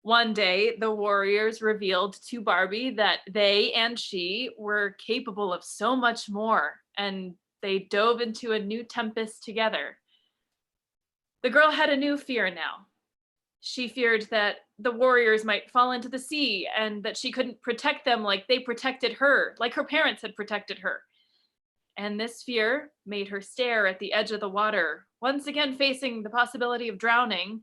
One day, the warriors revealed to Barbie that they and she were capable of so much more, and they dove into a new tempest together. The girl had a new fear now. She feared that the warriors might fall into the sea and that she couldn't protect them like they protected her, like her parents had protected her. And this fear made her stare at the edge of the water, once again facing the possibility of drowning,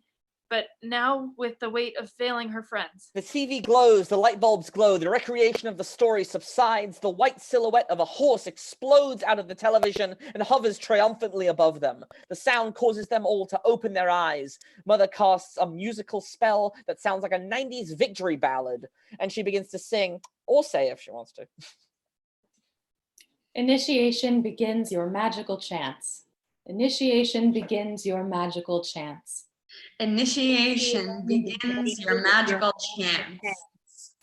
but now with the weight of failing her friends. The TV glows, the light bulbs glow, the recreation of the story subsides, the white silhouette of a horse explodes out of the television and hovers triumphantly above them. The sound causes them all to open their eyes. Mother casts a musical spell that sounds like a 90s victory ballad, and she begins to sing, or say if she wants to. Initiation begins your magical chance. Initiation begins your magical chance. Initiation begins your magical chance.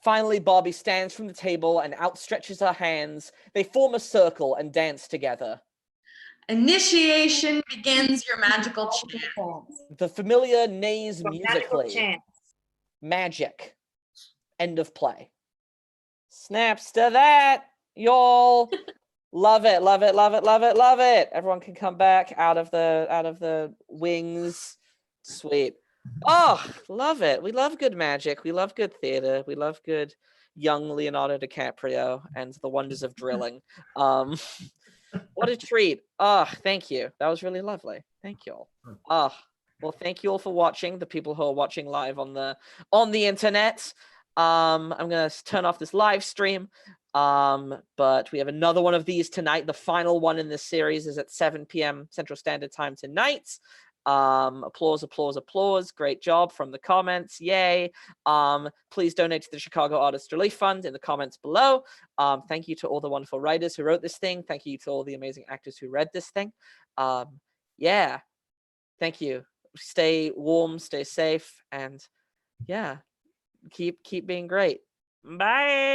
Finally, Barbie stands from the table and outstretches her hands. They form a circle and dance together. Initiation begins your magical chance. The familiar neighs Your magical musically. chance. Magic. End of play. Snaps to that, y'all. Love it, love it, love it, love it, love it. Everyone can come back out of the wings. Sweet. Oh, love it. We love good magic. We love good theater. We love good young Leonardo DiCaprio and the wonders of drilling. What a treat. Oh, thank you. That was really lovely. Thank you all. Oh, well, thank you all for watching. The people who are watching live on the internet. I'm gonna turn off this live stream. But we have another one of these tonight. The final one in this series is at 7 p.m. Central Standard Time tonight. Applause, applause, applause. Great job from the comments. Yay. Please donate to the Chicago Artist Relief Fund in the comments below. Thank you to all the wonderful writers who wrote this thing. Thank you to all the amazing actors who read this thing. Yeah. Thank you. Stay warm, stay safe, and yeah, keep being great. Bye.